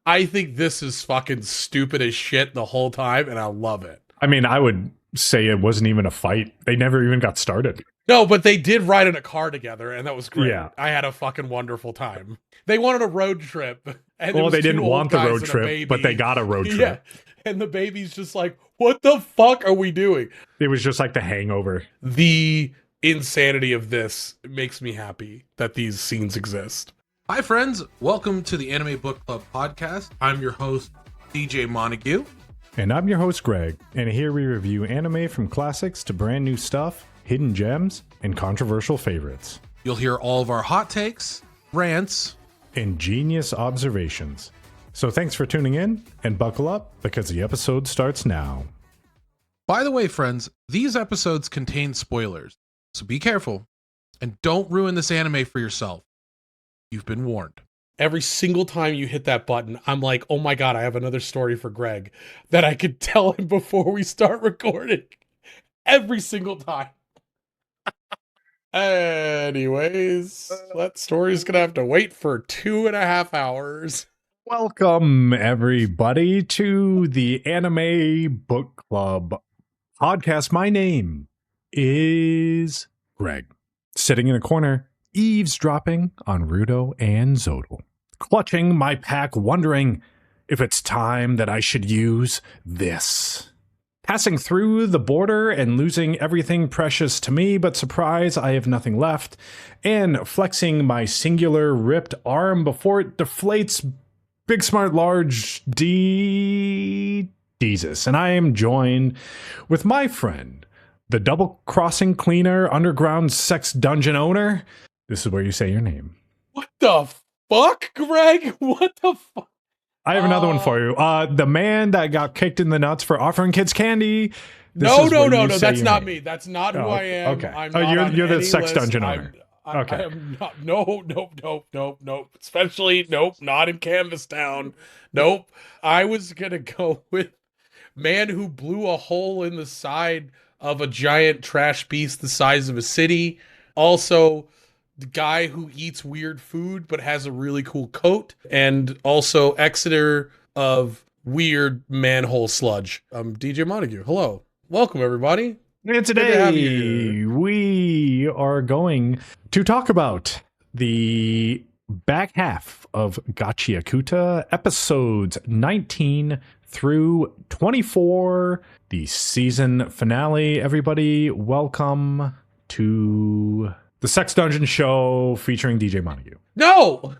I think this is fucking stupid as shit the whole time, and I love it. I mean, I would say it wasn't even a fight. They never even got started. No, but they did ride in a car together, and that was great. Yeah. I had a fucking wonderful time. They wanted a road trip, and Well, was they two didn't old want the guys road and a trip, baby. but they got a road trip. Yeah, and the baby's just like, what the fuck are we doing? It was just like The Hangover. The insanity of this makes me happy that these scenes exist. Hi, friends. Welcome to the Anime Book Club podcast. I'm your host, DJ Montague. And I'm your host, Greg. And here we review anime from classics to brand new stuff, hidden gems, and controversial favorites. You'll hear all of our hot takes, rants, and genius observations. So thanks for tuning in, and buckle up because the episode starts now. By the way, friends, these episodes contain spoilers, so be careful and don't ruin this anime for yourself. You've been warned. Every single time you hit that button, I'm like, oh my God, I have another story for Greg that I could tell him before we start recording. Every single time. Anyways, that story's gonna have to wait for 2.5 hours. Welcome, everybody, to the Anime Book Club podcast. My name is Greg, sitting in a corner, eavesdropping on Rudo and Zodal, clutching my pack, wondering if it's time that I should use this. Passing through the border and losing everything precious to me, but surprise, I have nothing left, and flexing my singular ripped arm before it deflates big, smart, large Jesus. And I am joined with my friend, the double-crossing cleaner, underground sex dungeon owner. This is where you say your name. What the fuck, Greg? What the fuck? I have another one for you. The man that got kicked in the nuts for offering kids candy. No. That's not me. That's not who I am. Okay. I'm not you're the sex list. dungeon owner. Okay. I am not. Nope. Especially, nope, not in Canvas Town. Nope. I was going to go with man who blew a hole in the side of a giant trash piece the size of a city. Also, the guy who eats weird food but has a really cool coat. And also, Exeter of weird manhole sludge. I'm DJ Montague. Hello. Welcome, everybody. And today we are going to talk about the back half of Gachiakuta, episodes 19 through 24, the season finale. Everybody, welcome to the Sex Dungeon show featuring DJ Montague. No.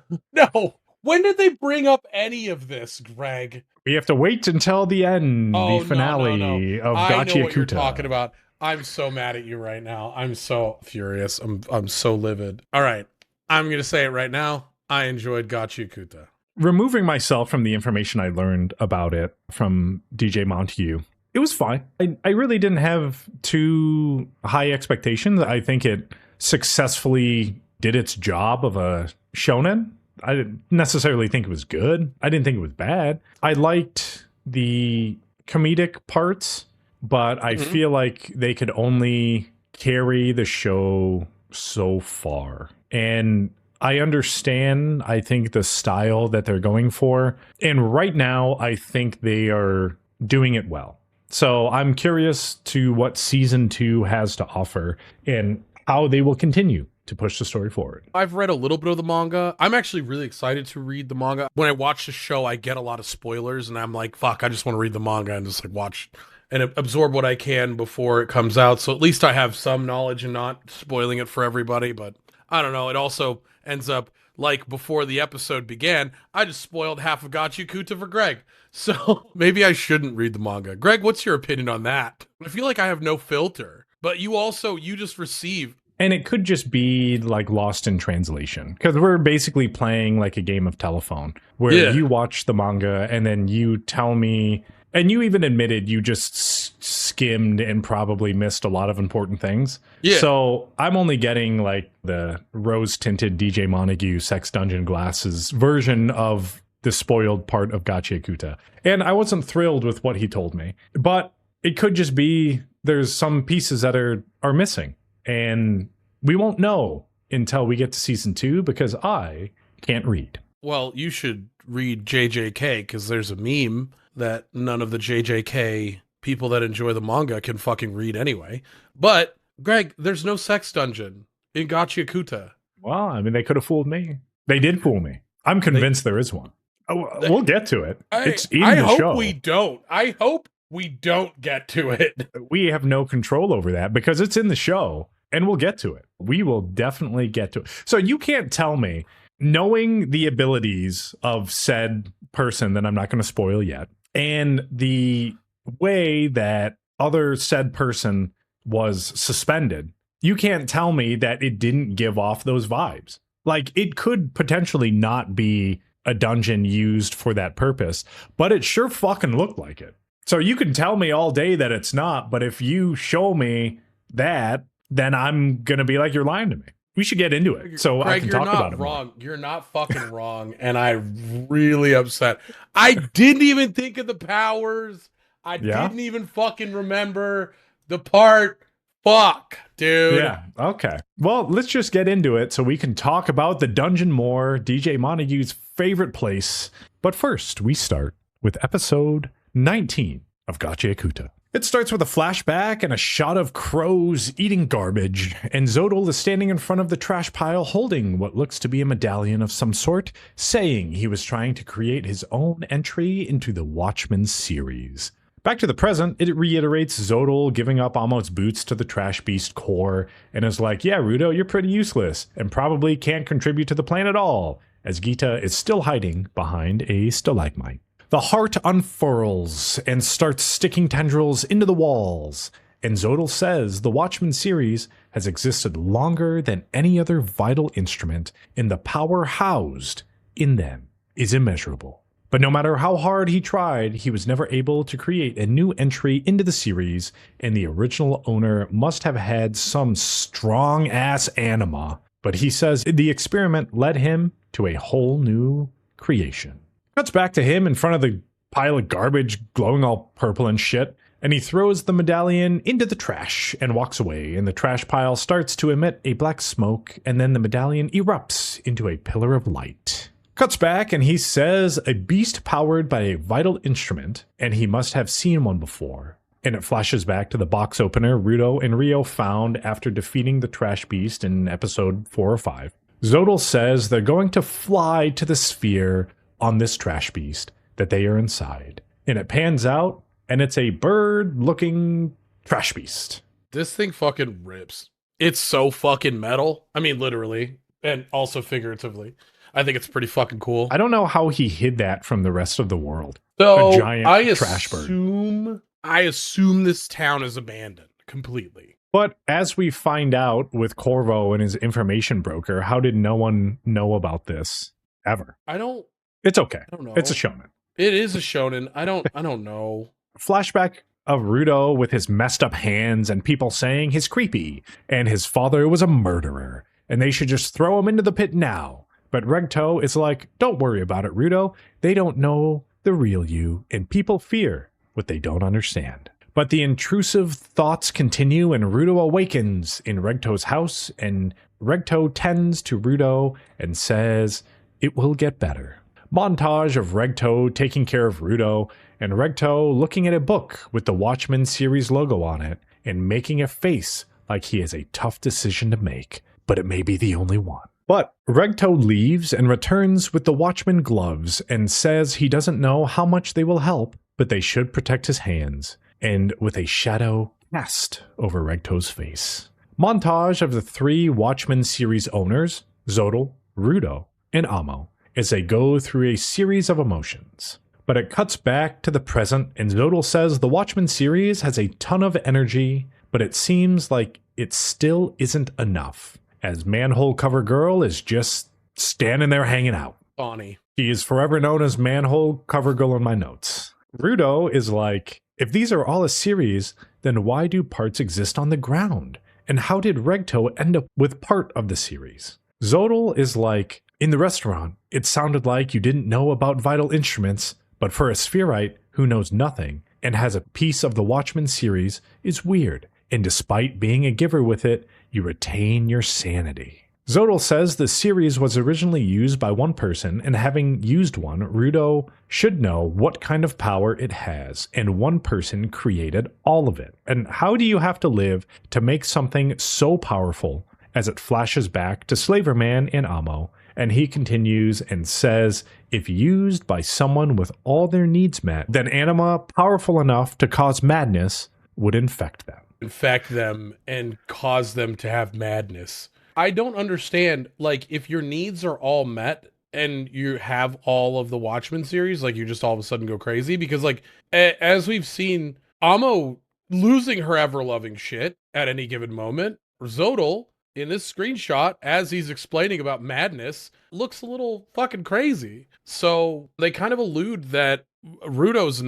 When did they bring up any of this, Greg? We have to wait until the end, the finale of Gachiakuta. I know what you're talking about. I'm so mad at you right now. I'm so furious. I'm so livid. All right. I'm going to say it right now. I enjoyed Gachiakuta. Removing myself from the information I learned about it from DJ Montague, it was fine. I really didn't have too high expectations. I think it successfully did its job of a shonen. I didn't necessarily think it was good. I didn't think it was bad. I liked the comedic parts, but I feel like they could only carry the show so far. And I understand, I think, the style that they're going for. And right now, I think they are doing it well. So I'm curious to what season 2 has to offer and how they will continue to push the story forward. I've read a little bit of the manga. I'm actually really excited to read the manga. When I watch the show, I get a lot of spoilers, and I'm like, fuck, I just want to read the manga and just like watch and absorb what I can before it comes out. So at least I have some knowledge and not spoiling it for everybody. But I don't know. It also ends up like before the episode began, I just spoiled half of Gachiakuta for Greg. So maybe I shouldn't read the manga. Greg, what's your opinion on that? I feel like I have no filter, but you just receive. And it could just be like lost in translation because we're basically playing like a game of telephone where you watch the manga and then you tell me, and you even admitted you just skimmed and probably missed a lot of important things. Yeah. So I'm only getting like the rose tinted DJ Montague Sex Dungeon glasses version of the spoiled part of Gachiakuta. And I wasn't thrilled with what he told me, but it could just be there's some pieces that are missing. And we won't know until we get to season 2 because I can't read. Well, you should read JJK because there's a meme that none of the JJK people that enjoy the manga can fucking read anyway. But Greg, there's no sex dungeon in Gachiakuta. Well, I mean, they could have fooled me. They did fool me. I'm convinced there is one. Oh, we'll get to it. It's in the show. I hope we don't get to it. We have no control over that because it's in the show, and we'll get to it. We will definitely get to it. So you can't tell me, knowing the abilities of said person that I'm not going to spoil yet, and the way that other said person was suspended, you can't tell me that it didn't give off those vibes. Like, it could potentially not be a dungeon used for that purpose, but it sure fucking looked like it. So you can tell me all day that it's not, but if you show me that, then I'm going to be like, you're lying to me. We should get into it so Greg, I can talk about it wrong. more. You're not fucking wrong, and I'm really upset. I didn't even think of the powers. I didn't even fucking remember the part. Fuck, dude. Yeah, okay. Well, let's just get into it so we can talk about the dungeon more, DJ Montague's favorite place. But first, we start with episode 19 of Gachiakuta. It starts with a flashback and a shot of crows eating garbage, and Zodal is standing in front of the trash pile holding what looks to be a medallion of some sort, saying he was trying to create his own entry into the Watchmen series. Back to the present, it reiterates Zodal giving up Amo's boots to the Trash Beast core, and is like, yeah, Rudo, you're pretty useless, and probably can't contribute to the plan at all, as Gita is still hiding behind a stalagmite. The heart unfurls and starts sticking tendrils into the walls, and Zodal says the Watchmen series has existed longer than any other vital instrument, and the power housed in them is immeasurable. But no matter how hard he tried, he was never able to create a new entry into the series, and the original owner must have had some strong-ass anima. But he says the experiment led him to a whole new creation. Cuts back to him in front of the pile of garbage glowing all purple and shit, and he throws the medallion into the trash and walks away, and the trash pile starts to emit a black smoke, and then the medallion erupts into a pillar of light. Cuts back and he says a beast powered by a vital instrument, and he must have seen one before. And it flashes back to the box opener Rudo and Rio found after defeating the trash beast in episode 4 or 5. Zodal says they're going to fly to the sphere on this trash beast that they are inside. And it pans out, and it's a bird-looking trash beast. This thing fucking rips. It's so fucking metal. I mean, literally, and also figuratively. I think it's pretty fucking cool. I don't know how he hid that from the rest of the world. So a giant trash bird. I assume this town is abandoned completely. But as we find out with Corvo and his information broker, how did no one know about this ever? It's okay. I don't know. It's a shonen. It is a shonen. I don't know. Flashback of Rudo with his messed up hands and people saying he's creepy and his father was a murderer and they should just throw him into the pit now. But Regto is like, don't worry about it, Rudo. They don't know the real you, and people fear what they don't understand. But the intrusive thoughts continue, and Rudo awakens in Regto's house, and Regto tends to Rudo and says, it will get better. Montage of Regto taking care of Rudo, and Regto looking at a book with the Watchmen series logo on it, and making a face like he has a tough decision to make, but it may be the only one. But Regto leaves and returns with the Watchman gloves and says he doesn't know how much they will help, but they should protect his hands, and with a shadow cast over Regto's face. Montage of the 3 Watchmen series owners, Zodal, Rudo, and Amo, as they go through a series of emotions. But it cuts back to the present, and Zodal says the Watchmen series has a ton of energy, but it seems like it still isn't enough, as Manhole Cover Girl is just standing there hanging out. Bonnie. She is forever known as Manhole Cover Girl in my notes. Rudo is like, if these are all a series, then why do parts exist on the ground? And how did Regto end up with part of the series? Zodal is like, in the restaurant, it sounded like you didn't know about vital instruments, but for a spherite who knows nothing and has a piece of the Watchmen series is weird. And despite being a giver with it, you retain your sanity. Zodal says the series was originally used by one person, and having used one, Rudo should know what kind of power it has, and one person created all of it. And how do you have to live to make something so powerful? As it flashes back to Slaverman and Amo, and he continues and says, if used by someone with all their needs met, then anima powerful enough to cause madness would infect them. Infect them and cause them to have madness. I don't understand, like, if your needs are all met and you have all of the Watchmen series, like, you just all of a sudden go crazy, because, like, as we've seen, Amo losing her ever-loving shit at any given moment, Zodal, in this screenshot, as he's explaining about madness, looks a little fucking crazy. So they kind of allude that Rudo's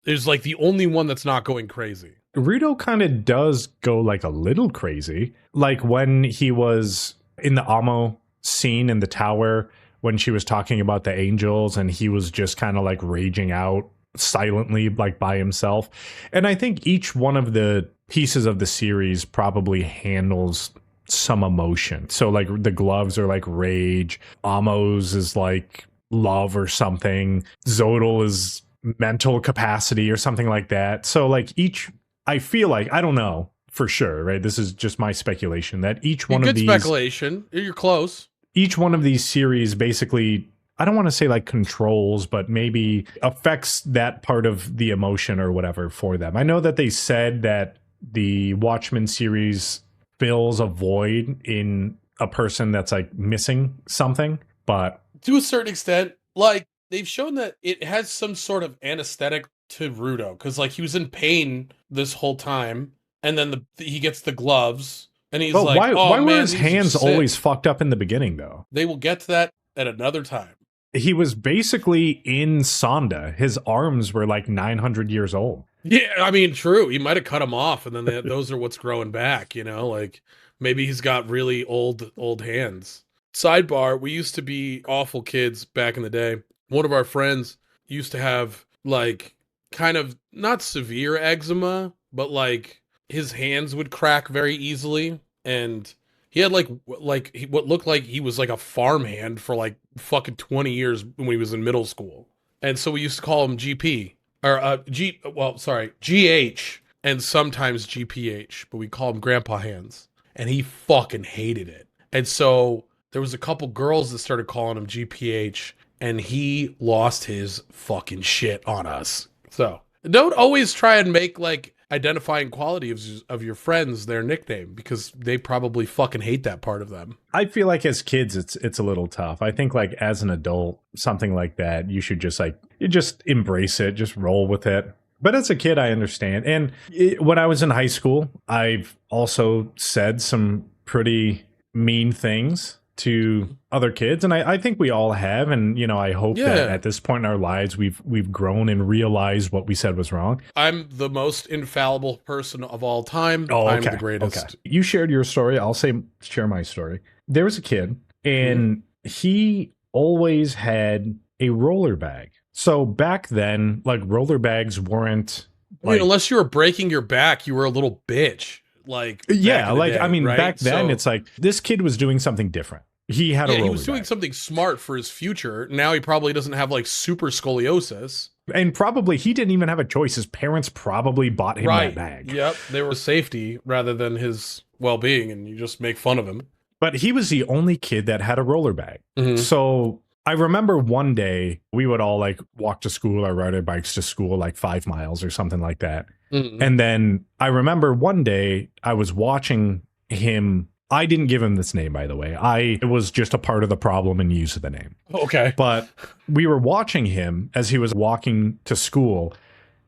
is like the only one that's not going crazy. Rudo kind of does go like a little crazy. Like when he was in the Amo scene in the tower, when she was talking about the angels and he was just kind of like raging out silently, like by himself. And I think each one of the pieces of the series probably handles some emotion. So like the gloves are like rage, Amo's is like love or something, Zodal is mental capacity or something like that. So like each, I feel like, I don't know for sure, right? This is just my speculation that each one of these, speculation, you're close. Each one of these series basically, I don't want to say like controls, but maybe affects that part of the emotion or whatever for them. I know that they said that the Watchmen series fills a void in a person that's like missing something, but to a certain extent, like they've shown that it has some sort of anesthetic to Rudo, because like he was in pain this whole time, and then he gets the gloves, and he's like, why were his hands always fucked up in the beginning though? They will get to that at another time. He was basically in Sonda. His arms were like 900 years old. Yeah, I mean, true. He might have cut them off, and then those are what's growing back, you know? Like, maybe he's got really old hands. Sidebar, we used to be awful kids back in the day. One of our friends used to have, like, kind of, not severe eczema, but, like, his hands would crack very easily, and he had, what looked like he was, like, a farmhand for, like, fucking 20 years when he was in middle school. And so we used to call him GP. Or GH, and sometimes GPH, but we call him Grandpa Hands, and he fucking hated it. And so there was a couple girls that started calling him GPH, and he lost his fucking shit on us. So don't always try and make like identifying quality of your friends their nickname, because they probably fucking hate that part of them. I feel like as kids it's a little tough. I think like as an adult, something like that, you should just you just embrace it, just roll with it. But as a kid, I understand. And when I was in high school, I've also said some pretty mean things to other kids, and I think we all have, and you know, I hope that at this point in our lives we've grown and realized what we said was wrong. I'm the most infallible person of all time. I'm the greatest. Okay. You shared your story, I'll share my story. There was a kid, and he always had a roller bag. So back then, like, roller bags weren't I mean, unless you were breaking your back, you were a little bitch. Like, yeah, like, day, I mean, right? back then, it's like this kid was doing something different. He had a roller he was doing bag. something smart for his future. Now he probably doesn't have like super scoliosis. And probably he didn't even have a choice. His parents probably bought him that bag. Yep, they were safety rather than his well-being, and you just make fun of him. But he was the only kid that had a roller bag. So I remember one day we would all like walk to school or ride our bikes to school like 5 miles or something like that. And then I remember one day I was watching him. I didn't give him this name, by the way. It was just a part of the problem and use of the name. Okay. But we were watching him as he was walking to school,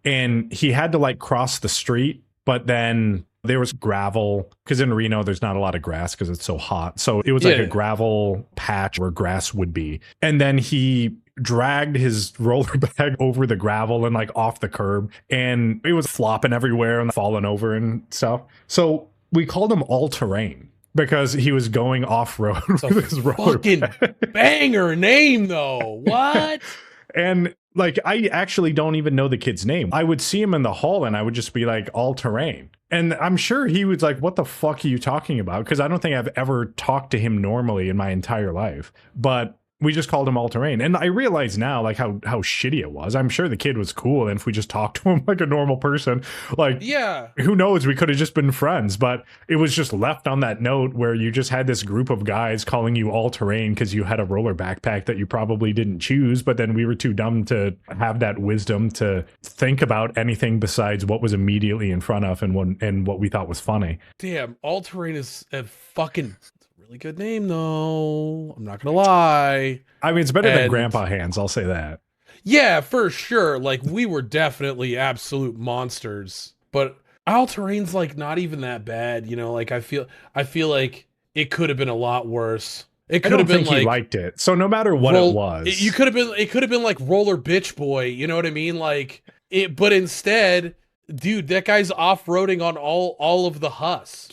and he had to like cross the street, but then there was gravel, because in Reno there's not a lot of grass because it's so hot. So it was like a gravel patch where grass would be. And then he dragged his roller bag over the gravel and like off the curb, and it was flopping everywhere and falling over and stuff. So we called him All Terrain because he was going off-road with his roller bag. Banger name though. What? And Like, I actually don't even know the kid's name. I would see him in the hall and I would just be like, all terrain. And I'm sure he was like, what the fuck are you talking about? Because I don't think I've ever talked to him normally in my entire life. But we just called him all terrain. And I realize now, like, how shitty it was. I'm sure the kid was cool. And if we just talked to him like a normal person, like, Yeah. who knows? We could have just been friends. But it was just left on that note where you just had this group of guys calling you all terrain because you had a roller backpack that you probably didn't choose. But then we were too dumb to have that wisdom to think about anything besides what was immediately in front of and what we thought was funny. Damn, all terrain is a fucking really good name though. I'm not gonna lie. I mean, it's better than Grandpa Hands, I'll say that. Yeah, for sure. Like, we were definitely absolute monsters, but all terrain's like not even that bad, you know. Like, I feel like it could have been a lot worse. It could have been like, he liked it. So no matter what it was, it could have been like Roller Bitch Boy. You know what I mean? Like it, but instead, dude, that guy's off-roading on all of the husks.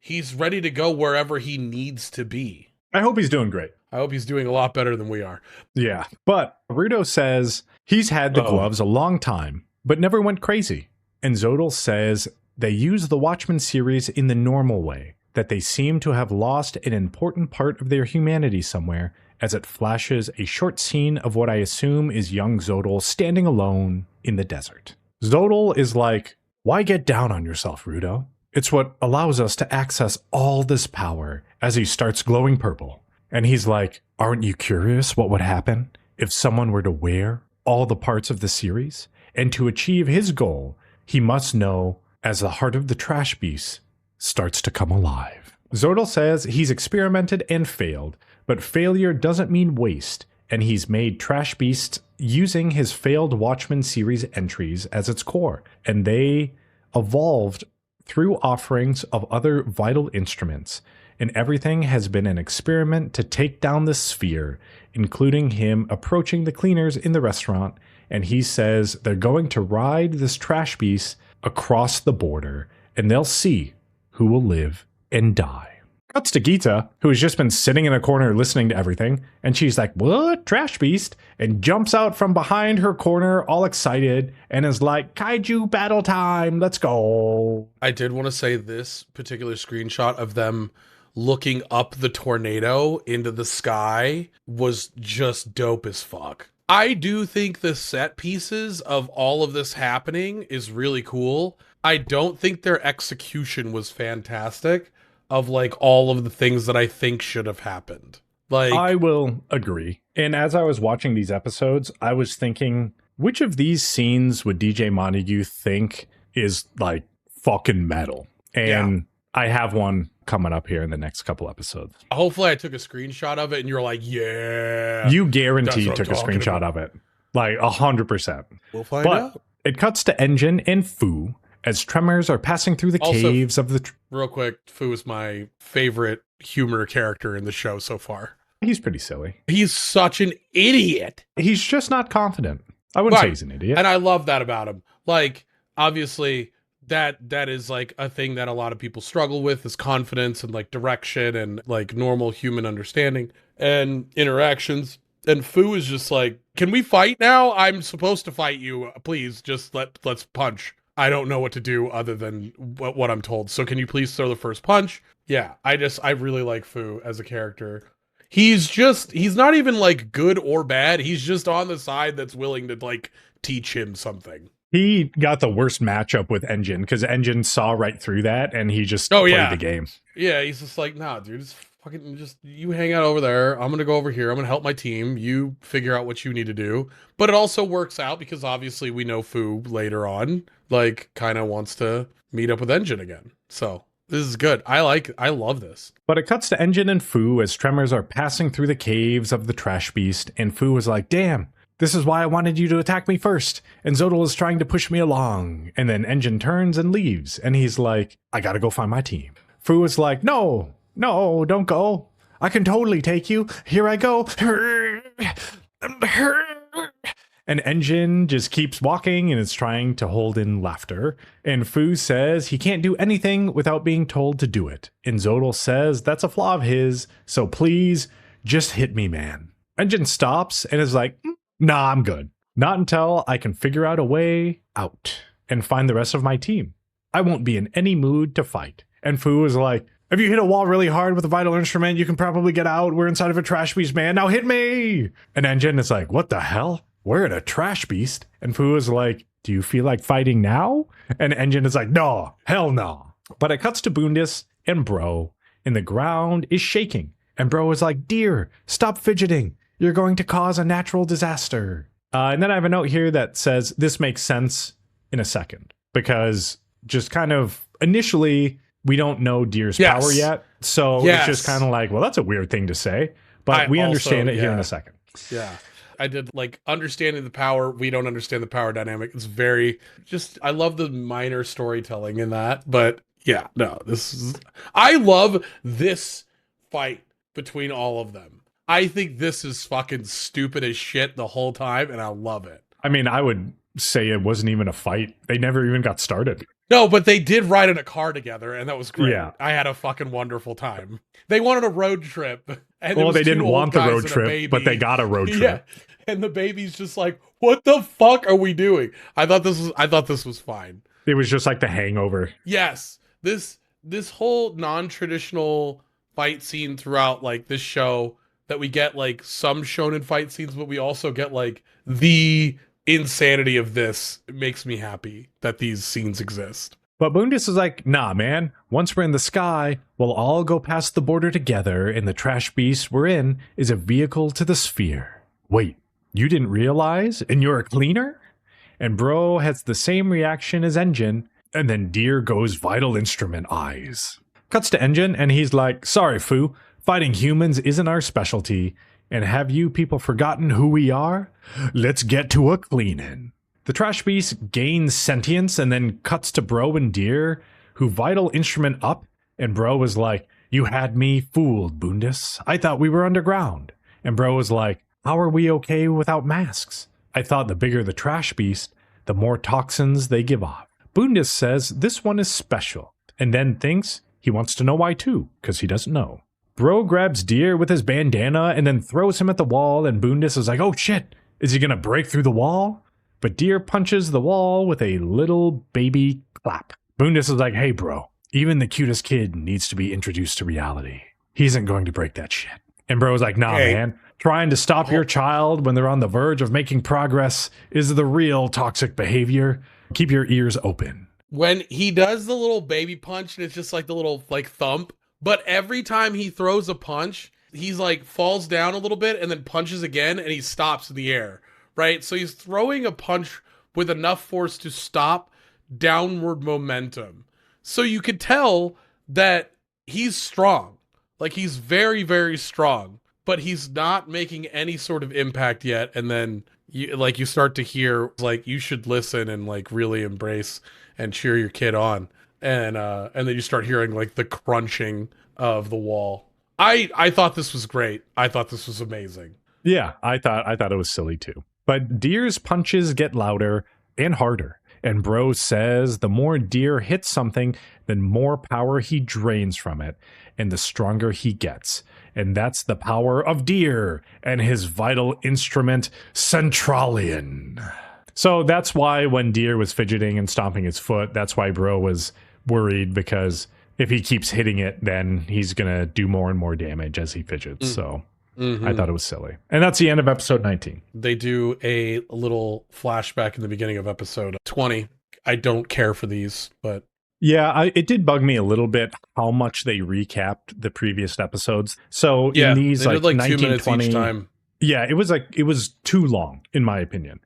He's ready to go wherever he needs to be. I hope he's doing great. I hope he's doing a lot better than we are. Yeah. But Rudo says he's had the gloves a long time, but never went crazy. And Zodal says they use the Watchmen series in the normal way, that they seem to have lost an important part of their humanity somewhere, as it flashes a short scene of what I assume is young Zodal standing alone in the desert. Zodal is like, why get down on yourself, Rudo? It's what allows us to access all this power, as he starts glowing purple. And he's like, aren't you curious what would happen if someone were to wear all the parts of the series? And to achieve his goal, he must know as the heart of the trash beast starts to come alive. Zodal says he's experimented and failed, but failure doesn't mean waste, and he's made Trash Beast using his failed Watchmen series entries as its core, and they evolved through offerings of other vital instruments, and everything has been an experiment to take down the sphere, including him approaching the cleaners in the restaurant, and he says they're going to ride this Trash Beast across the border, and they'll see who will live and die. Cuts to Gita, who has just been sitting in a corner listening to everything, and she's like, what? Trash Beast? And jumps out from behind her corner all excited and is like, Kaiju battle time, let's go. I did want to say this particular screenshot of them looking up the tornado into the sky was just dope as fuck. I do think the set pieces of all of this happening is really cool. I don't think their execution was fantastic of like all of the things that I think should have happened. Like, I will agree. And as I was watching these episodes, I was thinking, which of these scenes would DJ Montague think is like fucking metal? And I have one coming up here in the next couple episodes. Hopefully I took a screenshot of it and you're like, yeah. You guaranteed took a screenshot of it. Like 100%. We'll find out. It cuts to Engine and Fu as tremors are passing through the caves of the... Real quick, Fu is my favorite humor character in the show so far. He's pretty silly. He's such an idiot. He's just not confident. I wouldn't say he's an idiot. And I love that about him. Like, obviously, that is like a thing that a lot of people struggle with, is confidence and like direction and like normal human understanding and interactions. And Fu is just like, can we fight now? I'm supposed to fight you. Please, just let's punch. I don't know what to do other than what I'm told. So can you please throw the first punch? Yeah, I really like Fu as a character. He's not even like good or bad. He's just on the side that's willing to like teach him something. He got the worst matchup with Engine because Engine saw right through that and he just played the game. Yeah, he's just like, nah, dude, just you hang out over there. I'm gonna go over here. I'm gonna help my team. You figure out what you need to do. But it also works out because obviously we know Fu later on like kind of wants to meet up with Engine again. So this is good. I love this. But it cuts to Engine and Fu as tremors are passing through the caves of the Trash Beast, and Fu was like, damn, this is why I wanted you to attack me first, and Zodal is trying to push me along. And then Engine turns and leaves, and he's like, I gotta go find my team. Fu was like, no, don't go. I can totally take you. Here I go. And Engine just keeps walking and is trying to hold in laughter. And Fu says he can't do anything without being told to do it. And Zodal says that's a flaw of his, so please just hit me, man. Engine stops and is like, nah, I'm good. Not until I can figure out a way out and find the rest of my team. I won't be in any mood to fight. And Fu is like, if you hit a wall really hard with a vital instrument, you can probably get out. We're inside of a trash beast, man. Now hit me. And Engine is like, what the hell? We're in a trash beast. And Fu is like, do you feel like fighting now? And Engine is like, no, hell no. But it cuts to Boondis and Bro, and the ground is shaking. And Bro is like, dear, stop fidgeting. You're going to cause a natural disaster. And then I have a note here that says this makes sense in a second. Because just kind of initially, we don't know Deer's power yet. So it's just kind of like, well, that's a weird thing to say. But we understand it here in a second. Yeah. I did like understanding the power. We don't understand the power dynamic. It's very just, I love the minor storytelling in that. But yeah, no, I love this fight between all of them. I think this is fucking stupid as shit the whole time, and I love it. I mean, I would say it wasn't even a fight. They never even got started. No, but they did ride in a car together, and that was great. Yeah. I had a fucking wonderful time. They wanted a road trip. And well, they didn't want the road trip, but they got a road trip. Yeah. And the baby's just like, what the fuck are we doing? I thought this was fine. It was just like The Hangover. Yes. This whole non-traditional fight scene throughout like this show that we get like some shonen fight scenes, but we also get like the insanity of this. It makes me happy that these scenes exist. But Boondis is like, nah, man. Once we're in the sky, we'll all go past the border together, and the trash beast we're in is a vehicle to the sphere. Wait, you didn't realize? And you're a cleaner? And Bro has the same reaction as Engine, and then Deer goes vital instrument eyes. Cuts to Engine, and he's like, sorry, Fu, fighting humans isn't our specialty, and have you people forgotten who we are? Let's get to a cleaning. The trash beast gains sentience and then cuts to Bro and Deer, who vital instrument up, and Bro was like, you had me fooled, Boondis. I thought we were underground. And Bro was like, how are we okay without masks? I thought the bigger the trash beast, the more toxins they give off. Boondis says this one is special, and then thinks he wants to know why too, because he doesn't know. Bro grabs Deer with his bandana and then throws him at the wall, and Boondis is like, oh shit, is he gonna break through the wall? But Deer punches the wall with a little baby clap. Boondis is like, hey bro, even the cutest kid needs to be introduced to reality. He isn't going to break that shit. And Bro's like, nah man, trying to stop your child when they're on the verge of making progress is the real toxic behavior. Keep your ears open. When he does the little baby punch and it's just like the little like thump, but every time he throws a punch, he's like falls down a little bit and then punches again and he stops in the air. Right? So he's throwing a punch with enough force to stop downward momentum. So you could tell that he's strong. Like he's very, very strong, but he's not making any sort of impact yet. And then you start to hear like you should listen and like really embrace and cheer your kid on. And then you start hearing like the crunching of the wall. I thought this was great. I thought this was amazing. Yeah, I thought it was silly too. But Deer's punches get louder and harder, and Bro says the more Deer hits something, the more power he drains from it, and the stronger he gets. And that's the power of Deer and his vital instrument, Centralian. So that's why when Deer was fidgeting and stomping his foot, that's why Bro was worried, because if he keeps hitting it, then he's going to do more and more damage as he fidgets. So... I thought it was silly. And that's the end of episode 19. They do a little flashback in the beginning of episode 20. I don't care for these, but... Yeah, it did bug me a little bit how much they recapped the previous episodes. So in these they did like 19, 2 minutes 20, each time. Yeah, it was too long, in my opinion.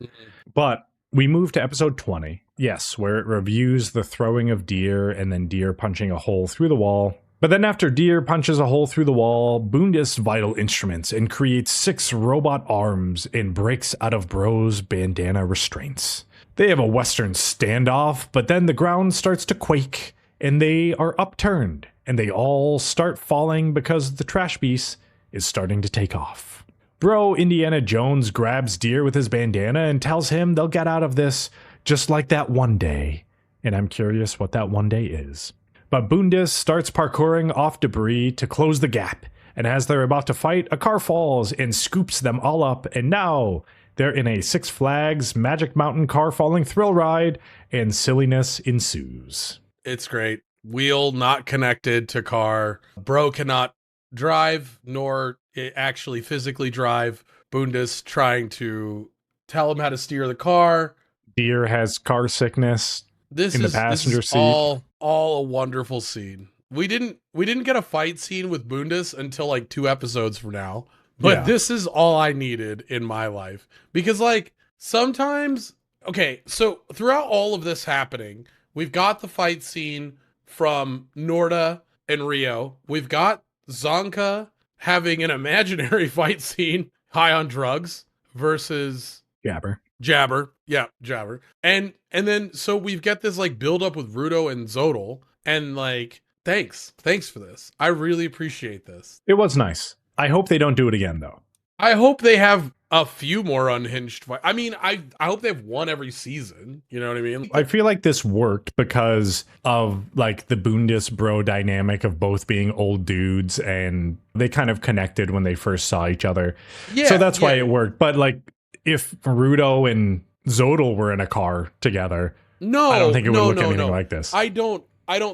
But we move to episode 20. Yes, where it reviews the throwing of Deer and then Deer punching a hole through the wall. But then after Deer punches a hole through the wall, Boondis vital instruments and creates 6 robot arms and breaks out of Bro's bandana restraints. They have a Western standoff, but then the ground starts to quake, and they are upturned, and they all start falling because the trash beast is starting to take off. Bro Indiana Jones grabs Deer with his bandana and tells him they'll get out of this just like that one day, and I'm curious what that one day is. But Boondis starts parkouring off debris to close the gap, and as they're about to fight, a car falls and scoops them all up, and now They're in a Six Flags Magic Mountain car falling thrill ride, and silliness ensues. It's great. Wheel not connected to car. Bro cannot drive, nor actually physically drive. Bundes trying to tell him how to steer the car. Deer has car sickness in the passenger seat. All a wonderful scene. We didn't get a fight scene with Bundes until like 2 episodes from now. But this is all I needed in my life. Because like sometimes, okay, so throughout all of this happening, we've got the fight scene from Norda and Rio. We've got Zonka having an imaginary fight scene high on drugs versus Jabber. Yeah, Jabber. And then so we've got this like build up with Rudo and Zodal, and like thanks for this. I really appreciate this. It was nice. I hope they don't do it again though. I hope they have a few more unhinged fights. I mean, I hope they have one every season. You know what I mean? I feel like this worked because of like the Bundes bro dynamic of both being old dudes, and they kind of connected when they first saw each other. Yeah, so that's why it worked. But like if Rudo and Zodal were in a car together, I don't think it would look anything like this. I don't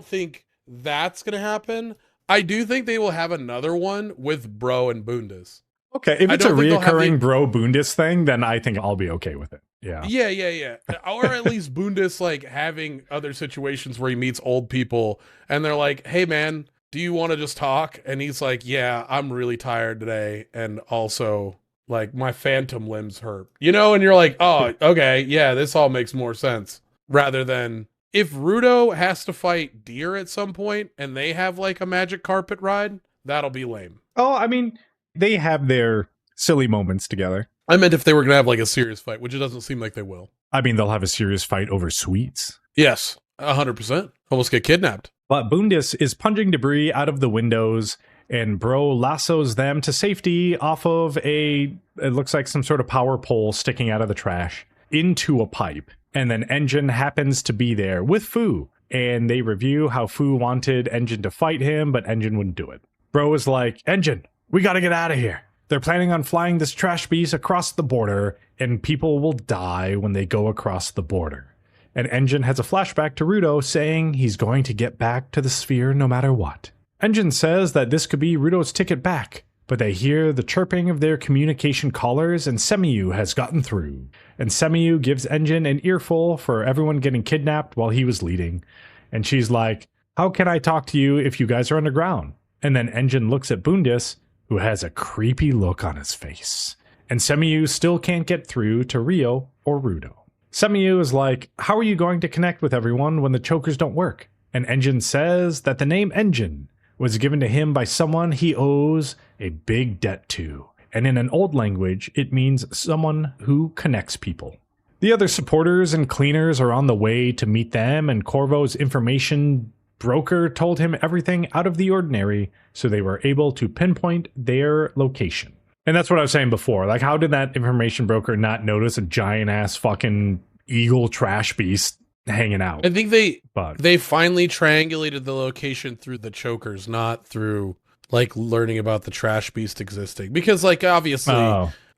think that's gonna happen. I do think they will have another one with Bro and Bundes. Okay, if it's a reoccurring Bro Bundes thing, then I think I'll be okay with it. Yeah. Or at least Bundes like having other situations where he meets old people and they're like, "Hey man, do you want to just talk?" And he's like, "Yeah, I'm really tired today, and also like my phantom limbs hurt." You know, and you're like, "Oh, okay, yeah, this all makes more sense." Rather than if Rudo has to fight Deer at some point and they have like a magic carpet ride, that'll be lame. Oh, I mean, they have their silly moments together. I meant if they were going to have like a serious fight, which it doesn't seem like they will. I mean, they'll have a serious fight over sweets. Yes, 100%. Almost get kidnapped. But Bundes is punching debris out of the windows, and Bro lassos them to safety off of it looks like some sort of power pole sticking out of the trash, into a pipe. And then Engine happens to be there with Fu. And they review how Fu wanted Engine to fight him, but Engine wouldn't do it. Bro is like, "Engine, we gotta get out of here. They're planning on flying this trash beast across the border, and people will die when they go across the border." And Engine has a flashback to Rudo saying he's going to get back to the sphere no matter what. Engine says that this could be Rudo's ticket back, but they hear the chirping of their communication collars, and Semiyu has gotten through. And Semiyu gives Engine an earful for everyone getting kidnapped while he was leading. And she's like, "How can I talk to you if you guys are underground?" And then Engine looks at Bundes, who has a creepy look on his face. And Semiyu still can't get through to Rio or Rudo. Semiyu is like, "How are you going to connect with everyone when the chokers don't work?" And Engine says that the name Engine was given to him by someone he owes a big debt to. And in an old language, it means someone who connects people. The other supporters and cleaners are on the way to meet them, and Corvo's information broker told him everything out of the ordinary, so they were able to pinpoint their location. And that's what I was saying before. Like, how did that information broker not notice a giant-ass fucking eagle trash beast hanging out? I think they finally triangulated the location through the chokers, not through like learning about the trash beast existing. Because like obviously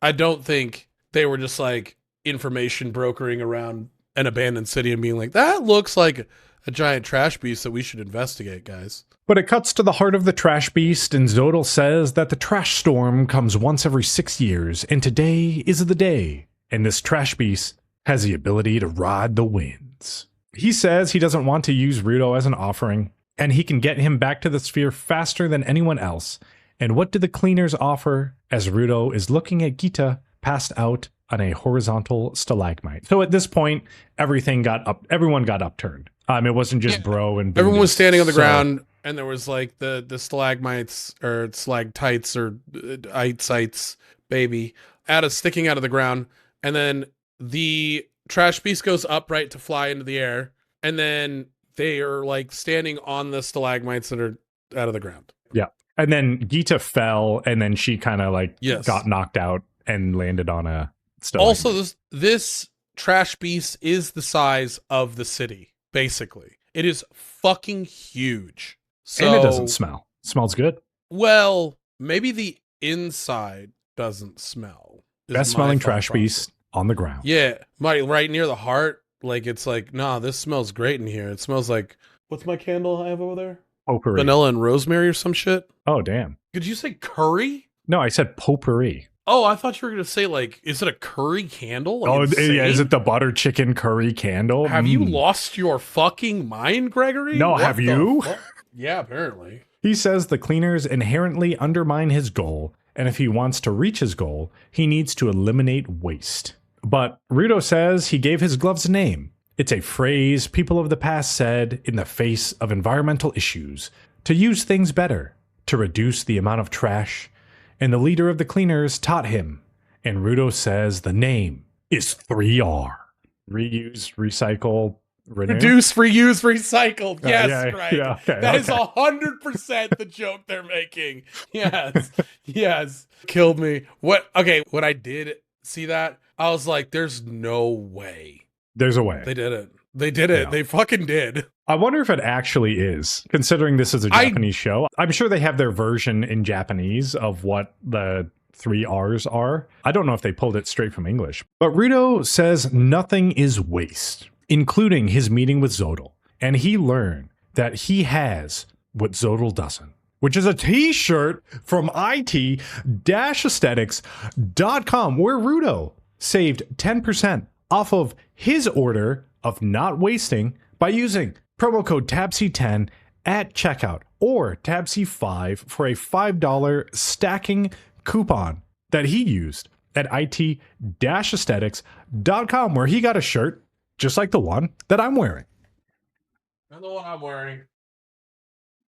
I don't think they were just like information brokering around an abandoned city and being like, "That looks like a giant trash beast that we should investigate, guys." But it cuts to the heart of the trash beast, and Zodal says that the trash storm comes once every 6 years, and today is the day. And this trash beast has the ability to ride the winds. He says he doesn't want to use Rudo as an offering, and he can get him back to the sphere faster than anyone else. And what do the cleaners offer as Rudo is looking at Gita passed out on a horizontal stalagmite? So at this point, everyone got upturned. It wasn't just Bro and Bundes. Everyone was standing on the ground, and there was like the stalagmites or stalactites or ites, baby, sticking out of the ground, and then the trash beast goes upright to fly into the air, and then they are like standing on the stalagmites that are out of the ground. Yeah, and then Gita fell, and then she kind of like got knocked out and landed on a stalagmite. Also, this trash beast is the size of the city. Basically, it is fucking huge. So, and it doesn't smell. It smells good. Well, maybe the inside doesn't smell. Best smelling trash beast on the ground. Yeah, right near the heart. Like it's like, nah, this smells great in here. It smells like what's my candle I have over there? Potpourri. Vanilla and rosemary or some shit. Oh, damn. Did you say curry? No, I said potpourri. Oh, I thought you were gonna say like, is it a curry candle? Like, Oh, insane? yeah. Is it the butter chicken curry candle? Have you lost your fucking mind, Gregory? No, What have the you? fuck? Yeah, apparently. He says the cleaners inherently undermine his goal, and if he wants to reach his goal, he needs to eliminate waste. But Rudo says he gave his gloves a name. It's a phrase people of the past said in the face of environmental issues to use things better, to reduce the amount of trash, and the leader of the cleaners taught him. And Rudo says the name is 3R. Reuse, recycle, renew? Reduce, reuse, recycle. Yes, yeah, Greg. yeah, okay, That is okay. 100% the joke they're making. Yes, yes. Killed me. What? Okay, when I did see that, I was like, there's no way. There's a way. They did it. They did it. Yeah. They fucking did. I wonder if it actually is, considering this is a Japanese show. I'm sure they have their version in Japanese of what the 3Rs are. I don't know if they pulled it straight from English. But Rudo says nothing is waste, including his meeting with Zodal. And he learned that he has what Zodal doesn't, which is a t-shirt from it-aesthetics.com, where Rudo saved 10% off of his order of not wasting by using promo code TABC10 at checkout or TABC5 for a $5 stacking coupon that he used at it-aesthetics.com, where he got a shirt just like the one that I'm wearing. And the one I'm wearing.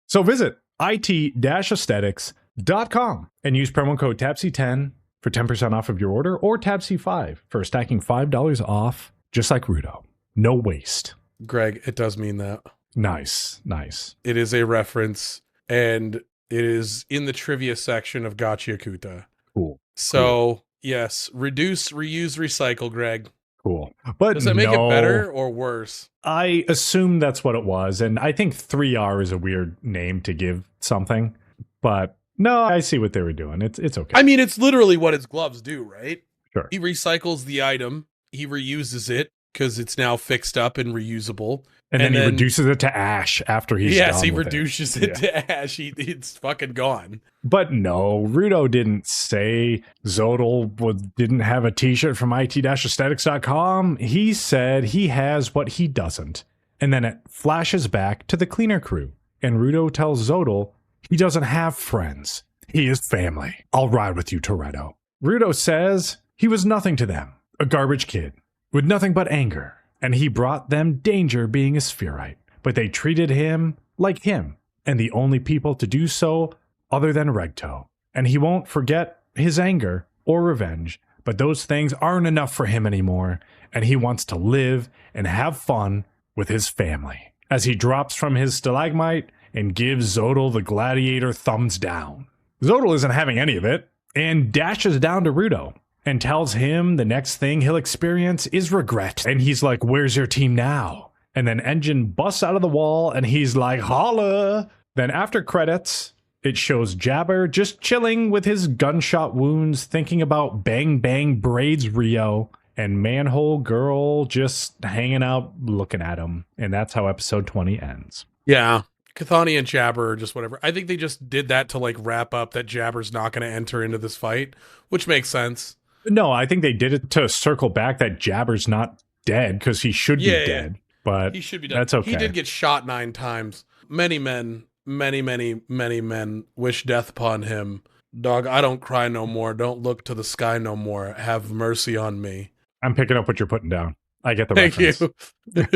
So visit it-aesthetics.com and use promo code TABC10 for 10% off of your order, or TABC5 for stacking $5 off, just like Rudo. No waste. Greg, it does mean that. Nice, nice. It is a reference, and it is in the trivia section of Gachiakuta. Cool. So, yes, reduce, reuse, recycle, Greg. Cool. But does that make it better or worse? I assume that's what it was, and I think 3R is a weird name to give something, but no, I see what they were doing. It's okay. I mean, it's literally what his gloves do, right? Sure. He recycles the item, he reuses it because it's now fixed up and reusable. And then he reduces it to ash after he's done. Yes, he with reduces it to ash. It's fucking gone. But no, Rudo didn't say Zodal didn't have a t-shirt from it-aesthetics.com. He said he has what he doesn't. And then it flashes back to the cleaner crew. And Rudo tells Zodal he doesn't have friends. He is family. I'll ride with you, Toretto. Rudo says he was nothing to them. A garbage kid with nothing but anger. And he brought them danger being a spherite. But they treated him like him. And the only people to do so other than Regto. And he won't forget his anger or revenge, but those things aren't enough for him anymore, and he wants to live and have fun with his family. As he drops from his stalagmite and gives Zodal the gladiator thumbs down. Zodal isn't having any of it, and dashes down to Rudo, and tells him the next thing he'll experience is regret. And he's like, where's your team now? And then Engine busts out of the wall, and he's like, holla! Then after credits, it shows Jabber just chilling with his gunshot wounds, thinking about Bang Bang Braids Rio, and Manhole Girl just hanging out looking at him. And that's how episode 20 ends. Yeah. Cathani and Jabber, just whatever. I think they just did that to like wrap up that Jabber's not going to enter into this fight, which makes sense. No, I think they did it to circle back that Jabber's not dead, because he should be dead. But he should be dead. That's okay. He did get shot 9 times. Many men, many men wish death upon him. Dog, I don't cry no more. Don't look to the sky no more. Have mercy on me. I'm picking up what you're putting down. I get the Thank reference. you.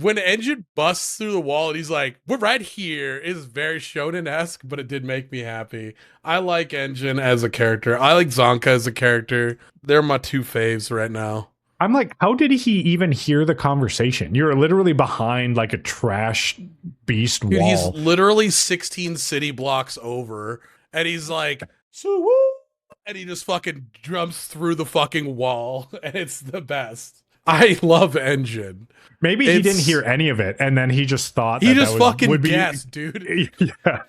When Engine busts through the wall and he's like, we're right here, is very shonen-esque, but it did make me happy. I like Engine as a character. I like Zonka as a character. They're my 2 faves right now. I'm like, how did he even hear the conversation? You're literally behind like a trash beast Dude, wall. he's literally 16 city blocks over, and he's like, so woo! And he just fucking jumps through the fucking wall, and it's the best. I love Engine. Maybe he didn't hear any of it, and then he just thought he that just that fucking would be, guessed, dude. Yeah.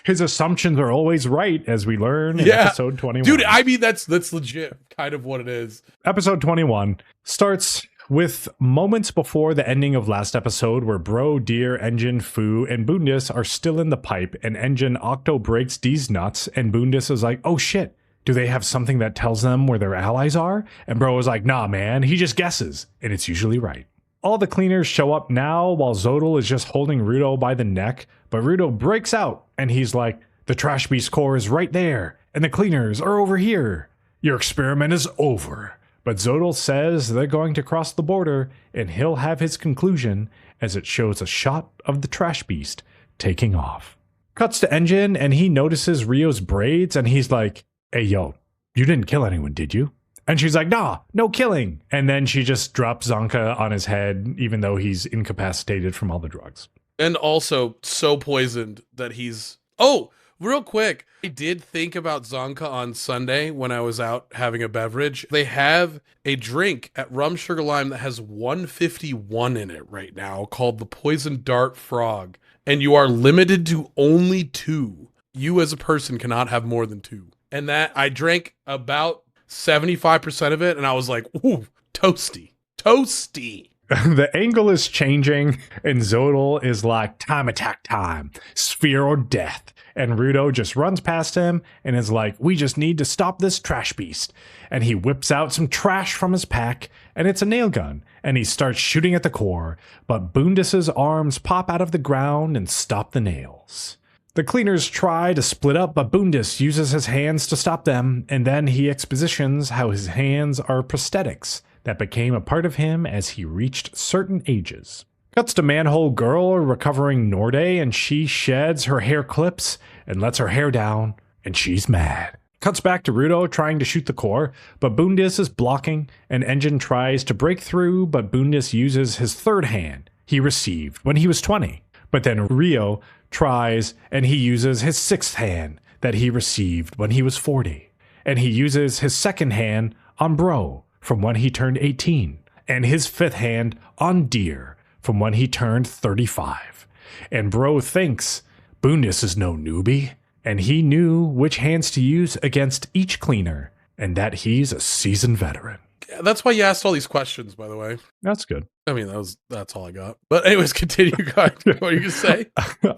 His assumptions are always right, as we learn in episode 21. Dude, I mean, that's legit kind of what it is. Episode 21 starts with moments before the ending of last episode where Bro, Deer, Engine, Fu, and Boondis are still in the pipe, and Engine Octo breaks D's nuts, and Boondis is like, oh shit, do they have something that tells them where their allies are? And Bro is like, nah man, he just guesses, and it's usually right. All the cleaners show up now while Zodal is just holding Rudo by the neck, but Rudo breaks out and he's like, the Trash Beast core is right there, and the cleaners are over here. Your experiment is over. But Zodal says they're going to cross the border, and he'll have his conclusion as it shows a shot of the Trash Beast taking off. Cuts to Engine, and he notices Rio's braids, and he's like, hey yo, you didn't kill anyone, did you? And she's like, nah, no killing. And then she just drops Zonka on his head, even though he's incapacitated from all the drugs. And also so poisoned that he's... Oh, real quick. I did think about Zonka on Sunday when I was out having a beverage. They have a drink at Rum Sugar Lime that has 151 in it right now called the Poison Dart Frog. And you are limited to only 2. You as a person cannot have more than 2. And that I drank about 75% of it, and I was like, ooh, toasty. The angle is changing, and Zodal is like, time attack time, sphere or death. And Rudo just runs past him and is like, we just need to stop this trash beast. And he whips out some trash from his pack, and it's a nail gun, and he starts shooting at the core, but Boondis' arms pop out of the ground and stop the nails. The cleaners try to split up, but Boondis uses his hands to stop them, and then he expositions how his hands are prosthetics that became a part of him as he reached certain ages. Cuts to Manhole Girl recovering Norde, and she sheds her hair clips and lets her hair down, and she's mad. Cuts back to Rudo trying to shoot the core, but Boondis is blocking, and Engine tries to break through, but Boondis uses his third hand he received when he was 20. But then Rio tries, and he uses his sixth hand that he received when he was 40. And he uses his second hand on Bro from when he turned 18, and his fifth hand on Deer from when he turned 35. And Bro thinks Boondis is no newbie, and he knew which hands to use against each cleaner, and that he's a seasoned veteran. Yeah, that's why you asked all these questions, by the way. That's good. I mean, that's all I got. But anyways, continue, guys. What are you going to say?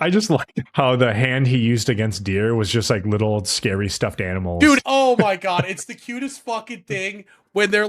I just like how the hand he used against Deer was just like little scary stuffed animals. Dude, oh my God. It's the cutest fucking thing when they're